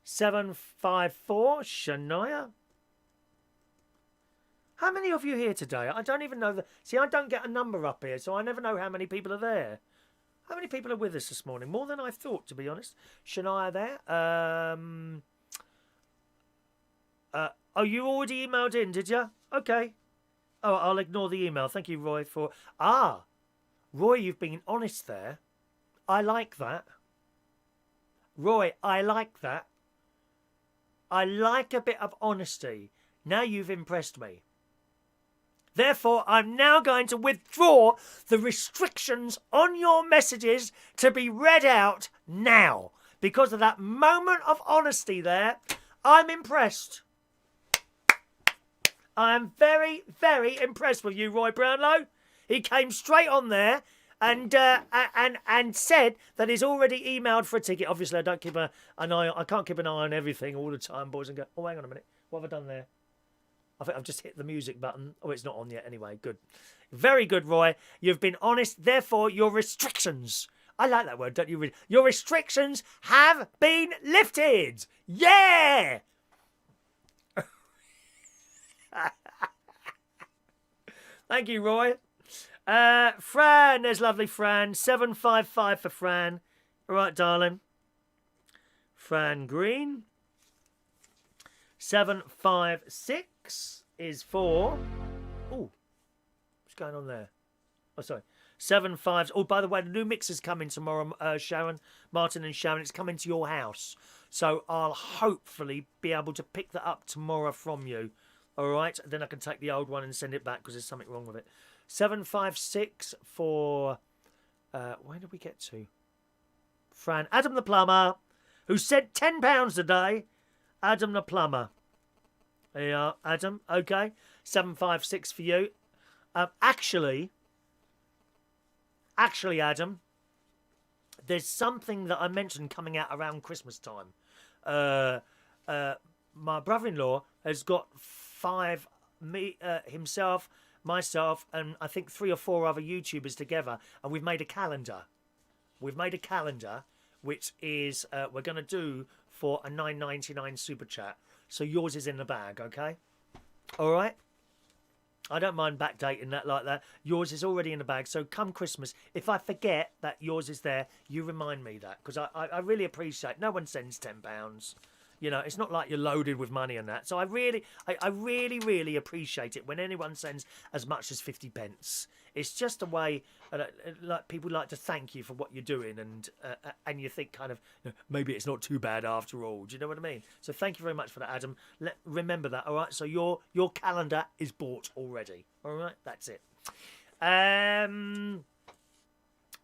754, Shania. How many of you here today? I don't even know. See, I don't get a number up here, so I never know how many people are there. How many people are with us this morning? More than I thought, to be honest. Shania there. Oh, you already emailed in, did you? Okay. Oh, I'll ignore the email. Thank you, Roy, for... Ah, Roy, you've been honest there. I like that. Roy, I like that. I like a bit of honesty. Now you've impressed me. Therefore, I'm now going to withdraw the restrictions on your messages to be read out now. Because of that moment of honesty there, I'm impressed. I am very, very impressed with you, Roy Brownlow. He came straight on there and said that he's already emailed for a ticket. Obviously, I don't keep an eye. I can't keep an eye on everything all the time, boys. And go, oh, hang on a minute. What have I done there? I think I've just hit the music button. Oh, it's not on yet anyway. Good. Very good, Roy. You've been honest. Therefore, your restrictions... I like that word, don't you? Your restrictions have been lifted. Yeah! Thank you, Roy. Fran, there's lovely Fran. 755 for Fran. All right, darling. Fran Green. 756 is for... Oh, what's going on there? sorry. 7-5. Oh, by the way, the new mix is coming tomorrow, Sharon, Martin and Sharon. It's coming to your house. So I'll hopefully be able to pick that up tomorrow from you. All right? Then I can take the old one and send it back because there's something wrong with it. 756 for... where did we get to? Fran. Adam the plumber, who said £10 a day. Adam the plumber. There you are, Adam. Okay. 756 for you. Actually, Adam, there's something that I mentioned coming out around Christmas time. My brother-in-law has got 5, himself, myself, and I think 3 or 4 other YouTubers together, and we've made a calendar. We've made a calendar, which is we're going to do for a $9.99 super chat. So yours is in the bag, okay? All right? I don't mind backdating that like that. Yours is already in the bag. So come Christmas, if I forget that yours is there, you remind me that. Because I really appreciate it. No one sends £10. You know, it's not like you're loaded with money and that. So I really appreciate it when anyone sends as much as 50 pence. It's just a way, like people like to thank you for what you're doing, and you think kind of, maybe it's not too bad after all. Do you know what I mean? So thank you very much for that, Adam. Remember that, all right? So your calendar is bought already. All right, that's it.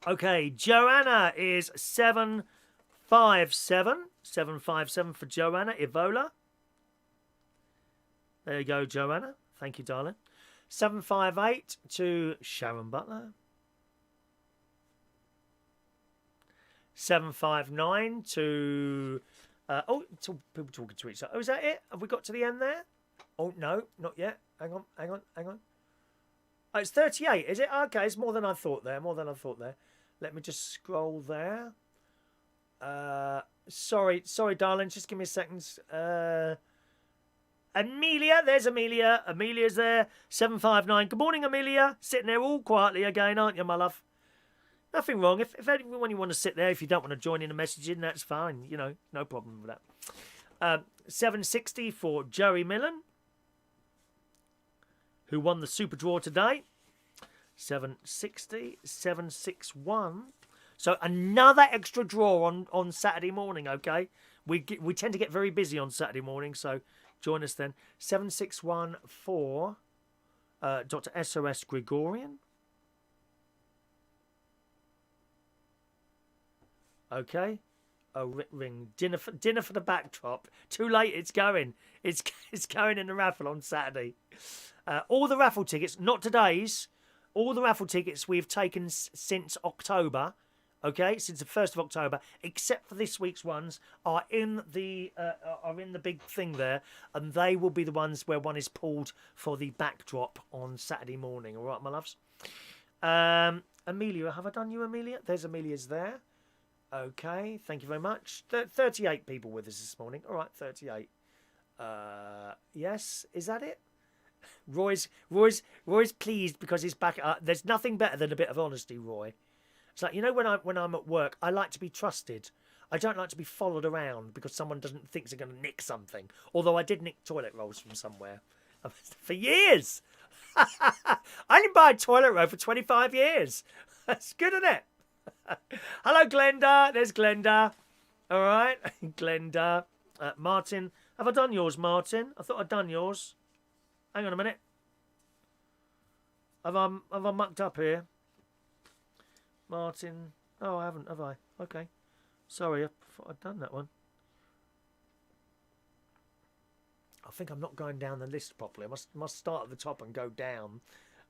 Okay, Joanna is 757. 757 for Joanna Evola. There you go, Joanna. Thank you, darling. 758 to Sharon Butler. 759 to... to people talking to each other. Oh, is that it? Have we got to the end there? Oh, no, not yet. Hang on. Oh, it's 38, is it? Okay, it's more than I thought there. Let me just scroll there. Sorry, darling. Just give me a second. Amelia, there's Amelia. Amelia's there. 759. Good morning, Amelia. Sitting there all quietly again, aren't you, my love? Nothing wrong. If anyone you want to sit there, if you don't want to join in the messaging, that's fine. You know, no problem with that. 760 for Joey Millen, who won the super draw today. 760, 761. So another extra draw on Saturday morning, okay? We tend to get very busy on Saturday morning, so join us then. 761 for Dr. SOS Gregorian. Okay. Oh, ring. Dinner for the backdrop. Too late, it's going. It's going in the raffle on Saturday. All the raffle tickets, not today's, all the raffle tickets we've taken since October, okay, since the 1st of October, except for this week's ones, are in the big thing there, and they will be the ones where one is pulled for the backdrop on Saturday morning. All right, my loves. Amelia, have I done you, Amelia? There's Amelia's there. Okay, thank you very much. 38 people with us this morning. All right, 38. Yes, is that it? Roy's pleased because he's back. There's nothing better than a bit of honesty, Roy. It's like, you know, when I'm at work, I like to be trusted. I don't like to be followed around because someone doesn't think they're going to nick something. Although I did nick toilet rolls from somewhere for years. I didn't buy a toilet roll for 25 years. That's good, isn't it? Hello, Glenda. There's Glenda. All right, Glenda. Martin, have I done yours, Martin? I thought I'd done yours. Hang on a minute. Have I mucked up here? Martin. Oh, I haven't, have I? Okay. Sorry, I thought I'd done that one. I think I'm not going down the list properly. I must start at the top and go down.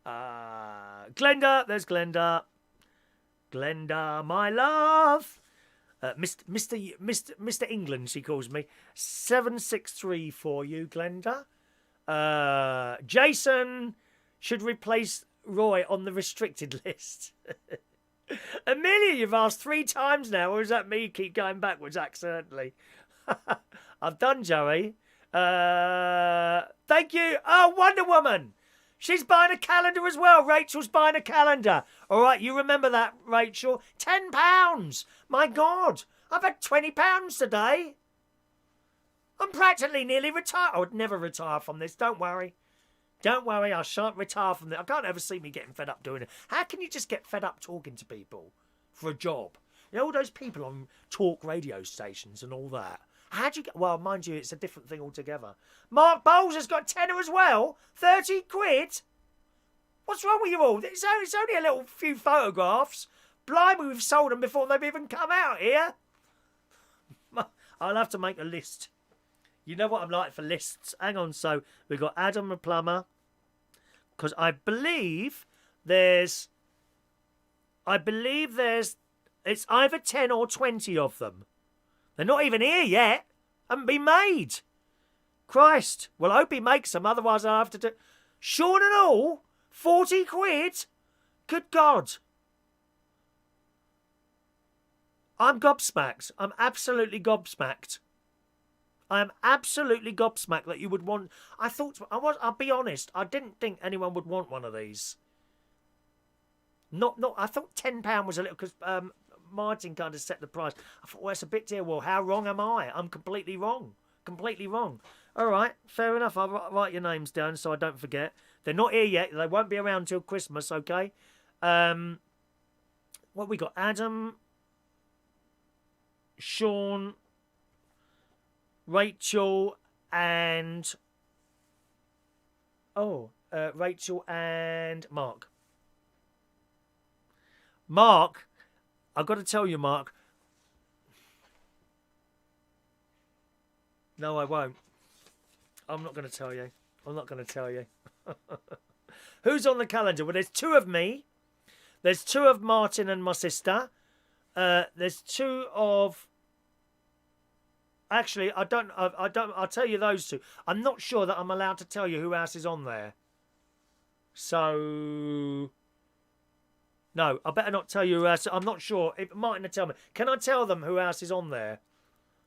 Glenda. There's Glenda. Glenda, my love. Mr. England, she calls me. 763 for you, Glenda. Jason should replace Roy on the restricted list. Amelia, you've asked 3 times now, or is that me keep going backwards accidentally? I've done Joey. Thank you. Oh, Wonder Woman. She's buying a calendar as well. Rachel's buying a calendar. All right, you remember that, Rachel. £10. My God. I've had £20 today. I'm practically nearly retired. I would never retire from this. Don't worry. Don't worry, I shan't retire from it. I can't ever see me getting fed up doing it. How can you just get fed up talking to people for a job? You know, all those people on talk radio stations and all that. How'd you get... Well, mind you, it's a different thing altogether. Mark Bowles has got tenner as well. 30 quid? What's wrong with you all? It's only a little few photographs. Blimey, we've sold them before they've even come out here. I'll have to make a list. You know what I'm like for lists. Hang on, so we've got Adam the plumber. Because I believe there's... It's either 10 or 20 of them. They're not even here yet. Haven't been made. Christ. Well, I hope he makes them. Otherwise, I'll have to do... Sean and all? 40 quid? Good God. I'm gobsmacked. I'm absolutely gobsmacked. I am absolutely gobsmacked that you would want... I'll be honest. I didn't think anyone would want one of these. I thought £10 was a little... Because Martin kind of set the price. I thought, well, it's a bit dear. Well, how wrong am I? I'm completely wrong. Completely wrong. All right, fair enough. I'll write your names down so I don't forget. They're not here yet. They won't be around till Christmas, okay? What we got? Adam, Sean, Rachel, and... Rachel and Mark. Mark... I've got to tell you, Mark. No, I won't. I'm not going to tell you. I'm not going to tell you. Who's on the calendar? Well, there's 2 of me. There's 2 of Martin and my sister. There's 2 of... Actually, I don't. I'll tell you those 2. I'm not sure that I'm allowed to tell you who else is on there. So... No, I better not tell you who else. I'm not sure. Martin will tell me. Can I tell them who else is on there?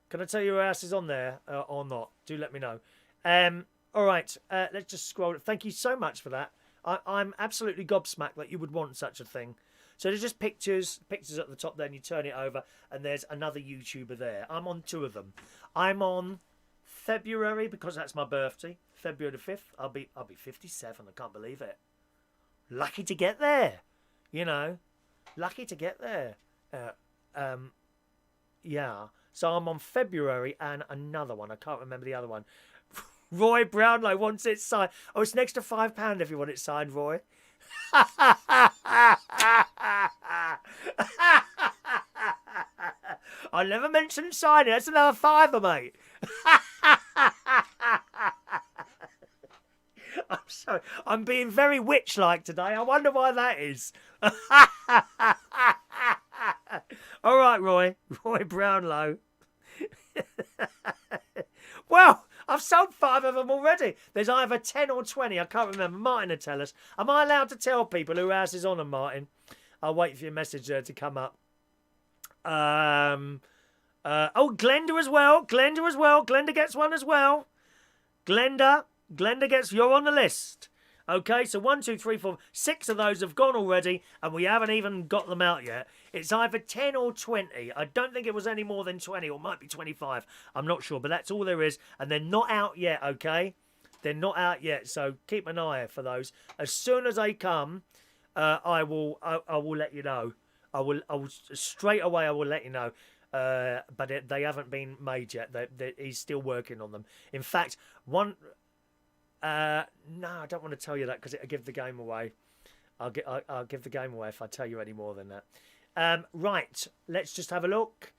Can I tell you who else is on there or not? Do let me know. All right. Let's just scroll. Thank you so much for that. I'm absolutely gobsmacked that you would want such a thing. So there's just pictures at the top there, and you turn it over, and there's another YouTuber there. I'm on 2 of them. I'm on February, because that's my birthday. February the 5th. I'll be 57. I can't believe it. Lucky to get there. You know, lucky to get there. Yeah. So I'm on February and another one. I can't remember the other one. Roy Brownlow wants it signed. Oh, it's next to £5 if you want it signed, Roy. I never mentioned signing. That's another £5, mate. I'm sorry. I'm being very witch-like today. I wonder why that is. All right, Roy. Roy Brownlow. Well, I've sold 5 of them already. There's either 10 or 20. I can't remember. Martin will tell us. Am I allowed to tell people who else is on them, Martin? I'll wait for your message there to come up. Glenda as well. Glenda gets one as well. Glenda gets... You're on the list. Okay, so 1, 2, 3, 4, 6 of those have gone already, and we haven't even got them out yet. It's either 10 or 20. I don't think it was any more than 20, or might be 25. I'm not sure, but that's all there is, and they're not out yet, okay? They're not out yet, so keep an eye for those. As soon as they come, I will let you know. I will straight away. I will let you know. But they haven't been made yet. He's still working on them. In fact, one. No, I don't want to tell you that because it'll give the game away. I'll give the game away if I tell you any more than that. Right, let's just have a look.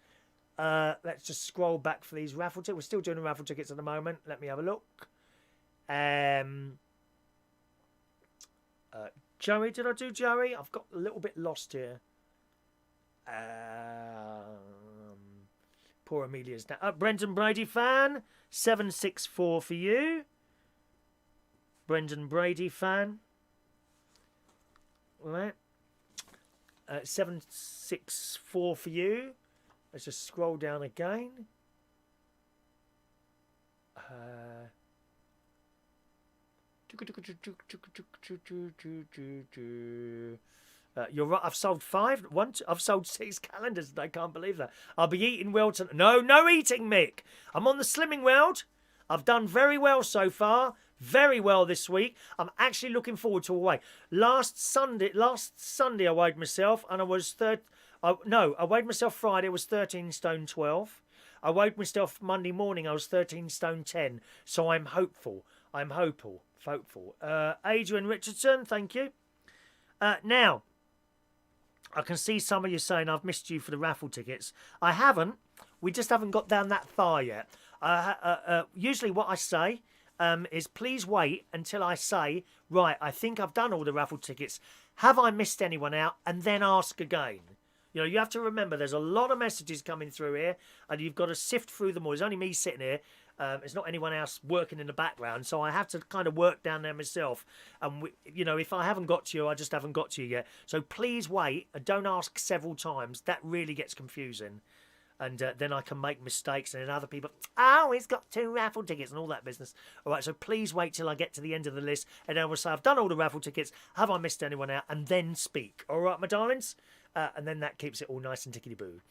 Let's just scroll back for these raffle tickets. We're still doing the raffle tickets at the moment. Let me have a look. Joey, did I do Joey? I've got a little bit lost here. Poor Amelia's now. Brendan Brady fan, 764 for you. Brendan Brady fan. All right. 764 for you. Let's just scroll down again. You're right. I've sold 5. I've sold 6 calendars, and I can't believe that. I'll be eating well tonight. No eating, Mick. I'm on the slimming world. I've done very well so far. very well this week. I'm actually looking forward to away. Last Sunday I weighed myself and I was I weighed myself Friday, I was 13 stone 12. I weighed myself Monday morning, I was 13 stone 10. So I'm hopeful. Hopeful. Adrian Richardson, thank you. Now, I can see some of you saying I've missed you for the raffle tickets. I haven't. We just haven't got down that far yet. Usually what I say is please wait until I say, right, I think I've done all the raffle tickets. Have I missed anyone out? And then ask again. You know, you have to remember there's a lot of messages coming through here and you've got to sift through them all. There's only me sitting here. It's not anyone else working in the background, so I have to kind of work down there myself. And, if I haven't got to you, I just haven't got to you yet. So please wait and don't ask several times. That really gets confusing. And then I can make mistakes and then other people, he's got 2 raffle tickets and all that business. All right, so please wait till I get to the end of the list and then I will say, I've done all the raffle tickets. Have I missed anyone out? And then speak. All right, my darlings? And then that keeps it all nice and tickety-boo.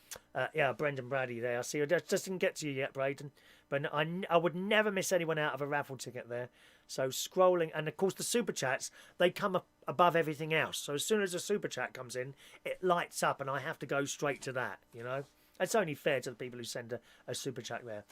Brendan Brady there. I see. I just didn't get to you yet, Braden. But I would never miss anyone out of a raffle ticket there. So scrolling. And, of course, the super chats, they come up above everything else. So as soon as a super chat comes in, it lights up and I have to go straight to that, you know. It's only fair to the people who send a super chat there.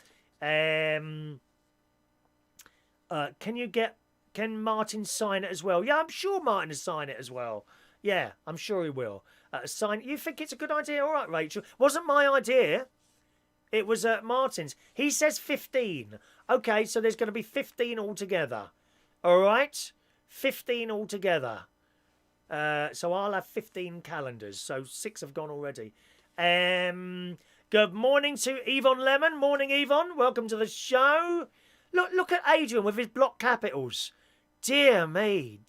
Can Martin sign it as well? Yeah, I'm sure Martin will sign it as well. Yeah, I'm sure he will. You think it's a good idea? All right, Rachel. Wasn't my idea. It was Martin's. He says 15. Okay, so there's going to be 15 altogether. All right? 15 altogether. So I'll have 15 calendars. So 6 have gone already. Good morning to Yvonne Lemon. Morning, Yvonne. Welcome to the show. Look at Adrian with his block capitals. Dear me.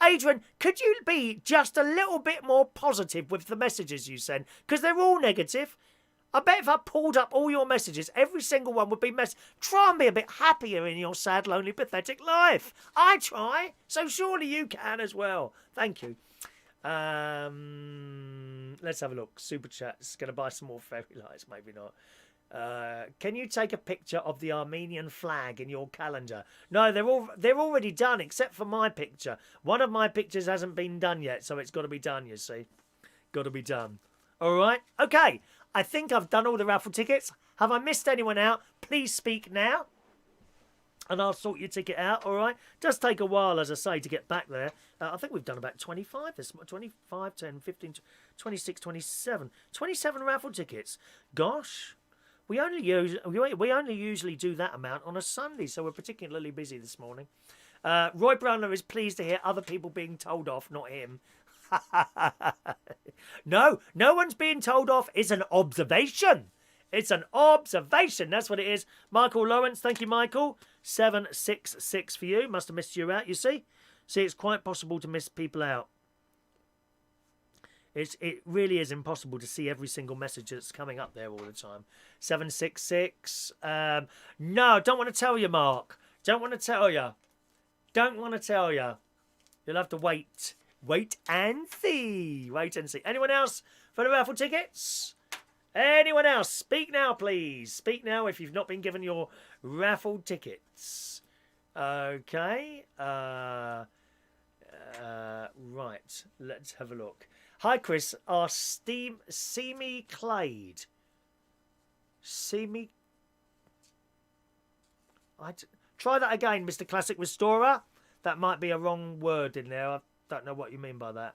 Adrian, could you be just a little bit more positive with the messages you send? Because they're all negative. I bet if I pulled up all your messages, every single one would be Try and be a bit happier in your sad, lonely, pathetic life. I try. So surely you can as well. Thank you. Let's have a look. Super chat's going to buy some more fairy lights. Maybe not. Can you take a picture of the Armenian flag in your calendar? No, they're already done, except for my picture. One of my pictures hasn't been done yet, so it's got to be done, you see. Got to be done. All right. Okay. I think I've done all the raffle tickets. Have I missed anyone out? Please speak now. And I'll sort your ticket out, all right? Does take a while, as I say, to get back there. I think we've done about 25, 25, 10, 15, 26, 27. 27 raffle tickets. Gosh. We only usually do that amount on a Sunday, so we're particularly busy this morning. Roy Brownlowe is pleased to hear other people being told off, not him. No one's being told off. It's an observation. It's an observation. That's what it is. Michael Lawrence, thank you, Michael. 766 for you. Must have missed you out, you see. See, it's quite possible to miss people out. It really is impossible to see every single message that's coming up there all the time. 766. No, don't want to tell you, Mark. Don't want to tell you. Don't want to tell you. You'll have to wait. Wait and see. Wait and see. Anyone else for the raffle tickets? Anyone else? Speak now, please. Speak now if you've not been given your raffle tickets. Okay. Right. Let's have a look. Hi, Kris. Semi Clade. Semi. Try that again, Mr. Classic Restorer. That might be a wrong word in there. I don't know what you mean by that.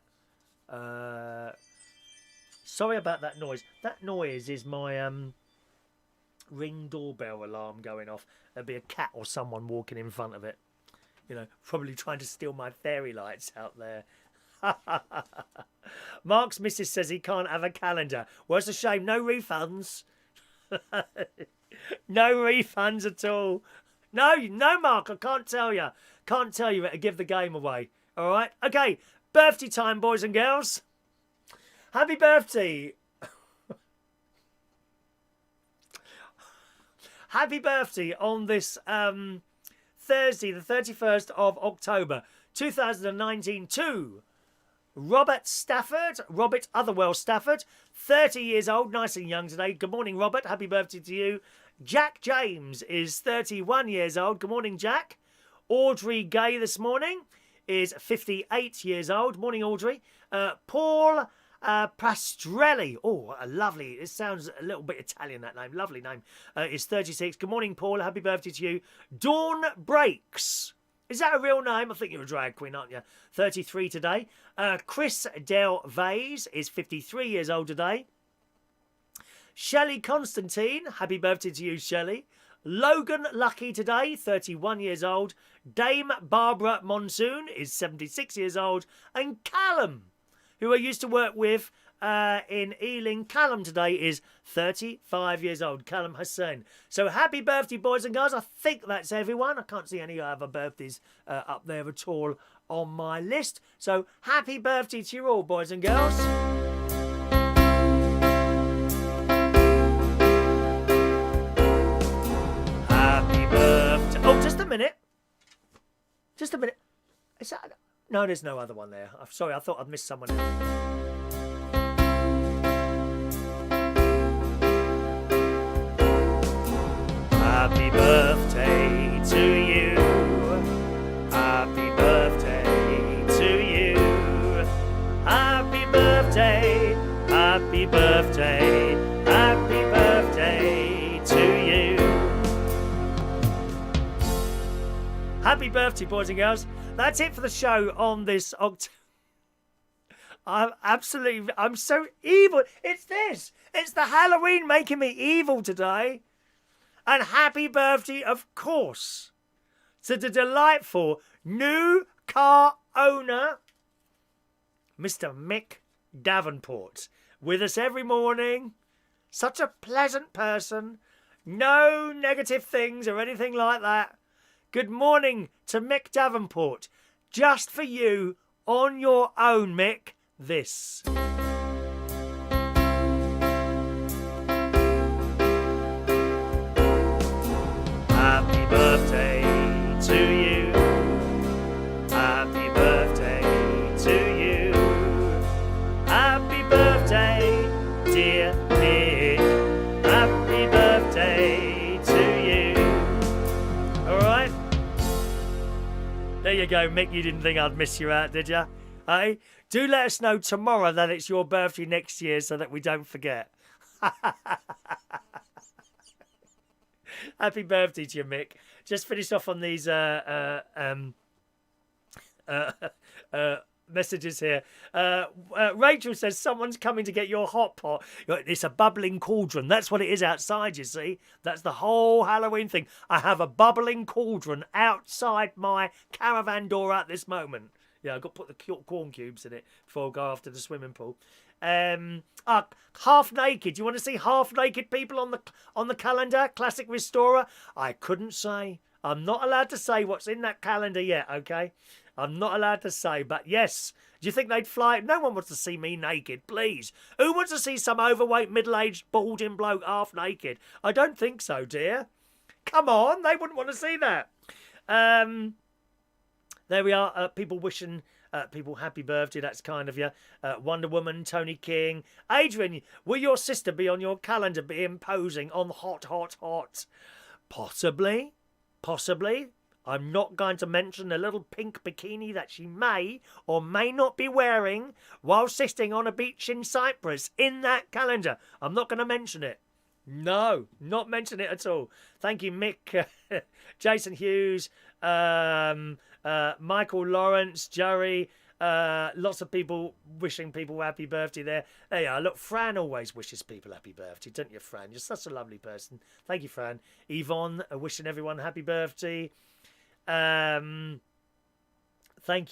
Sorry about that noise. That noise is my Ring doorbell alarm going off. There'll be a cat or someone walking in front of it. You know, probably trying to steal my fairy lights out there. Mark's missus says he can't have a calendar. Well, it's a shame. No refunds. No refunds at all. No, Mark, I can't tell you. Can't tell you. It'll give the game away. All right? Okay, birthday time, boys and girls. Happy birthday. Happy birthday on this Thursday, the 31st of October, 2019 to Robert Otherwell Stafford, 30 years old, nice and young today. Good morning, Robert. Happy birthday to you. Jack James is 31 years old. Good morning, Jack. Audrey Gay this morning is 58 years old. Morning, Audrey. Paul Pastrelli. Oh, a lovely. It sounds a little bit Italian, that name. Lovely name. Is 36. Good morning, Paul. Happy birthday to you. Dawn Breaks. Is that a real name? I think you're a drag queen, aren't you? 33 today. Kris Del Vase is 53 years old today. Shelli Constantine. Happy birthday to you, Shelli. Logan Lucky today, 31 years old. Dame Barbara Monsoon is 76 years old. And Kalim, who I used to work with in Ealing, Kalim today is 35 years old. Kalim Hussein. So happy birthday, boys and girls. I think that's everyone. I can't see any other birthdays up there at all on my list. So happy birthday to you all, boys and girls. Oh, just a minute. Just a minute. Is that... No, there's no other one there. I'm sorry, I thought I'd missed someone else. Happy birthday to you. Happy birthday to you. Happy birthday. Happy birthday. Happy birthday to you. Happy birthday, boys and girls. That's it for the show on this I'm so evil. It's this. It's the Halloween making me evil today. And happy birthday, of course, to the delightful new car owner, Mr. Mick Davenport. With us every morning. Such a pleasant person. No negative things or anything like that. Good morning to Mick Davenport. Just for you, on your own, Mick, this. Happy birthday to you. Happy birthday to you. Happy birthday, dear Mick. Happy birthday to you. All right. There you go, Mick. You didn't think I'd miss you out, did you? Hey, do let us know tomorrow that it's your birthday next year so that we don't forget. Happy birthday to you, Mick. Just finished off on these messages here. Rachel says someone's coming to get your hot pot. It's a bubbling cauldron. That's what it is outside, you see. That's the whole Halloween thing. I have a bubbling cauldron outside my caravan door at this moment. Yeah, I've got to put the corn cubes in it before I go after the swimming pool. Half naked. You want to see half naked people on the calendar? Classic Restorer. I couldn't say. I'm not allowed to say what's in that calendar yet, okay? I'm not allowed to say, but yes. Do you think they'd fly? No one wants to see me naked, please. Who wants to see some overweight, middle-aged, balding bloke half naked? I don't think so, dear. Come on, they wouldn't want to see that. There we are, people wishing people happy birthday. That's kind of you. Wonder Woman, Tony King. Adrian, will your sister be on your calendar be imposing on hot, hot, hot? Possibly. Possibly. I'm not going to mention the little pink bikini that she may or may not be wearing while sitting on a beach in Cyprus in that calendar. I'm not going to mention it. No, not mention it at all. Thank you, Mick, Jason Hughes, Michael Lawrence, Jerry, lots of people wishing people happy birthday there. There you are. Look, Fran always wishes people happy birthday, don't you, Fran? You're such a lovely person. Thank you, Fran. Yvonne, wishing everyone happy birthday. Thank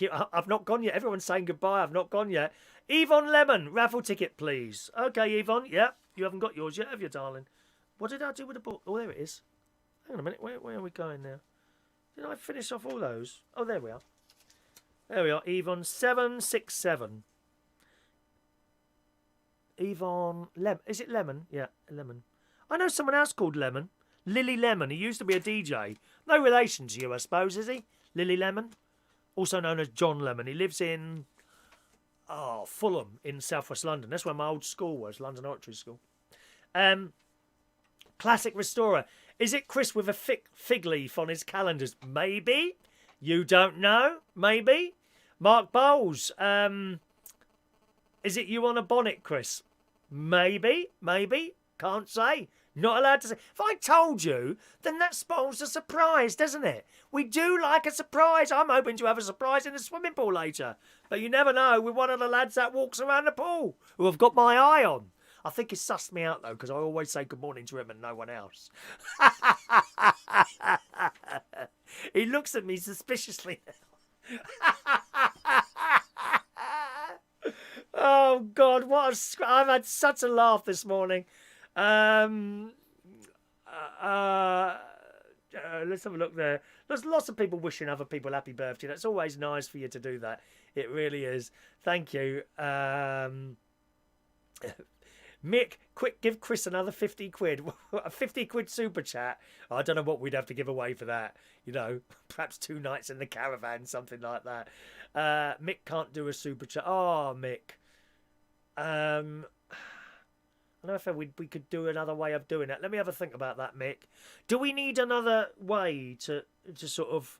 you. I've not gone yet. Everyone's saying goodbye. I've not gone yet. Yvonne Lemon, raffle ticket, please. Okay, Yvonne. Yeah, you haven't got yours yet, have you, darling? What did I do with the book? Oh, there it is. Hang on a minute. Where are we going now? Did I finish off all those? Oh, there we are. There we are. Yvonne 767. Yvonne Lemon. Is it Lemon? Yeah, Lemon. I know someone else called Lemon. Lily Lemon. He used to be a DJ. No relation to you, I suppose, is he? Lily Lemon. Also known as John Lemon. He lives in Fulham in southwest London. That's where my old school was, London Oratory School. Classic Restorer. Is it Kris with a fig leaf on his calendars? Maybe. You don't know? Maybe? Mark Bowles. Is it you on a bonnet, Kris? Maybe. Can't say. Not allowed to say. If I told you, then that spoils the surprise, doesn't it? We do like a surprise. I'm hoping to have a surprise in the swimming pool later. But you never know with one of the lads that walks around the pool who I've got my eye on. I think he sussed me out, though, because I always say good morning to him and no one else. He looks at me suspiciously now. Oh, God, I've had such a laugh this morning. Let's have a look there. There's lots of people wishing other people happy birthday. That's always nice for you to do that. It really is. Thank you. Mick, quick, give Kris another 50 quid. A 50 quid super chat. I don't know what we'd have to give away for that. You know, perhaps 2 nights in the caravan, something like that. Mick can't do a super chat. Oh, Mick. I don't know if we could do another way of doing it. Let me have a think about that, Mick. Do we need another way to sort of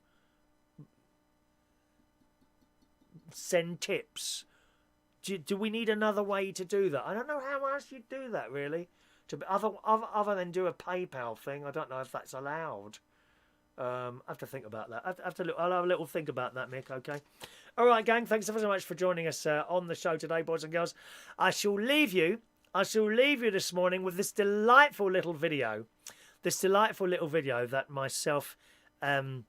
send tips? Do we need another way to do that? I don't know how else you'd do that, really. Other than do a PayPal thing, I don't know if that's allowed. I have to think about that. I'll have a little think about that, Mick, okay? All right, gang, thanks ever so much for joining us on the show today, boys and girls. I shall leave you this morning with this delightful little video. That myself, well,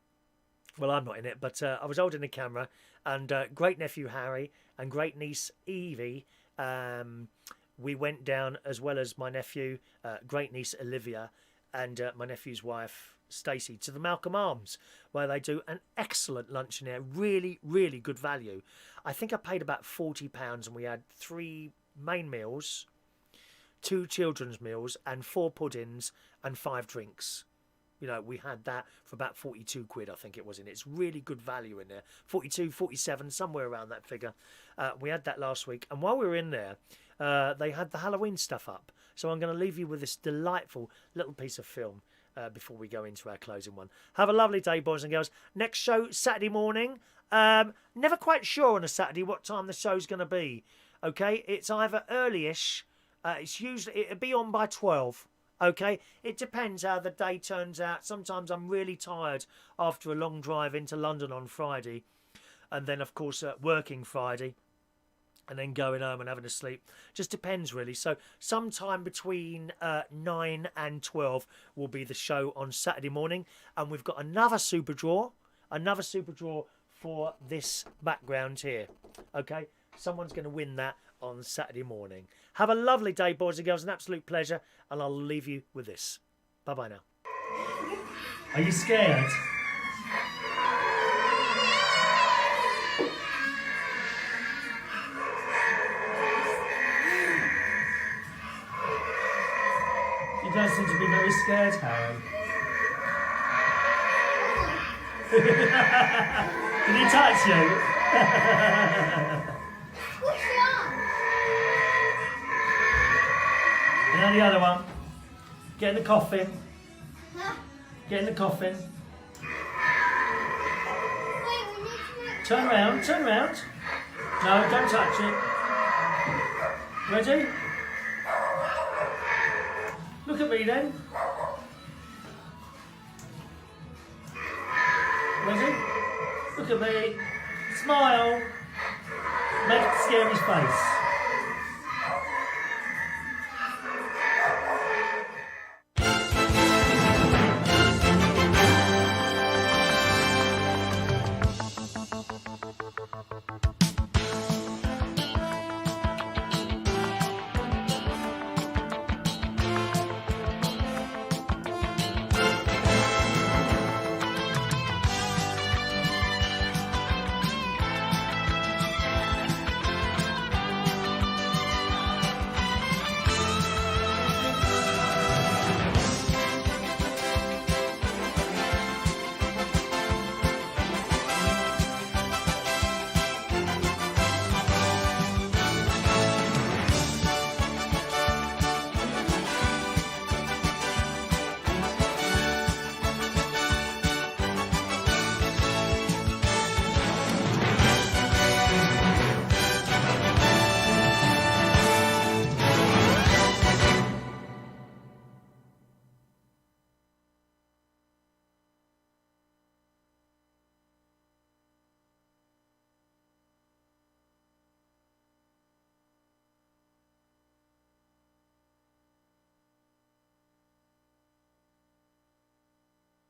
I'm not in it, but I was holding the camera, and great nephew Harry and great niece Evie, we went down, as well as my nephew, great niece Olivia, and my nephew's wife Stacey, to the Malcolm Arms, where they do an excellent luncheon there. Really, really good value. I think I paid about £40, and we had 3 main meals, 2 children's meals, and 4 puddings and 5 drinks. You know, we had that for about 42 quid, I think it was in it. It's really good value in there. 42, 47, somewhere around that figure. We had that last week. And while we were in there, they had the Halloween stuff up. So I'm going to leave you with this delightful little piece of film before we go into our closing one. Have a lovely day, boys and girls. Next show, Saturday morning. Never quite sure on a Saturday what time the show's going to be. Okay, it's either early-ish. It'll be on by 12. Okay, it depends how the day turns out. Sometimes I'm really tired after a long drive into London on Friday, and then of course working Friday, and then going home and having a sleep. Just depends really. So sometime between 9 and 12 will be the show on Saturday morning, and we've got another super draw for this background here. Okay, someone's going to win that on Saturday morning. Have a lovely day, boys and girls. An absolute pleasure. And I'll leave you with this. Bye-bye now. Are you scared? You don't seem to be very scared, Harry. Did he touch you? And the other one. Get in the coffin. Get in the coffin. Turn round, turn round. No, don't touch it. Ready? Look at me then. Ready? Look at me. Smile. Make a scary face.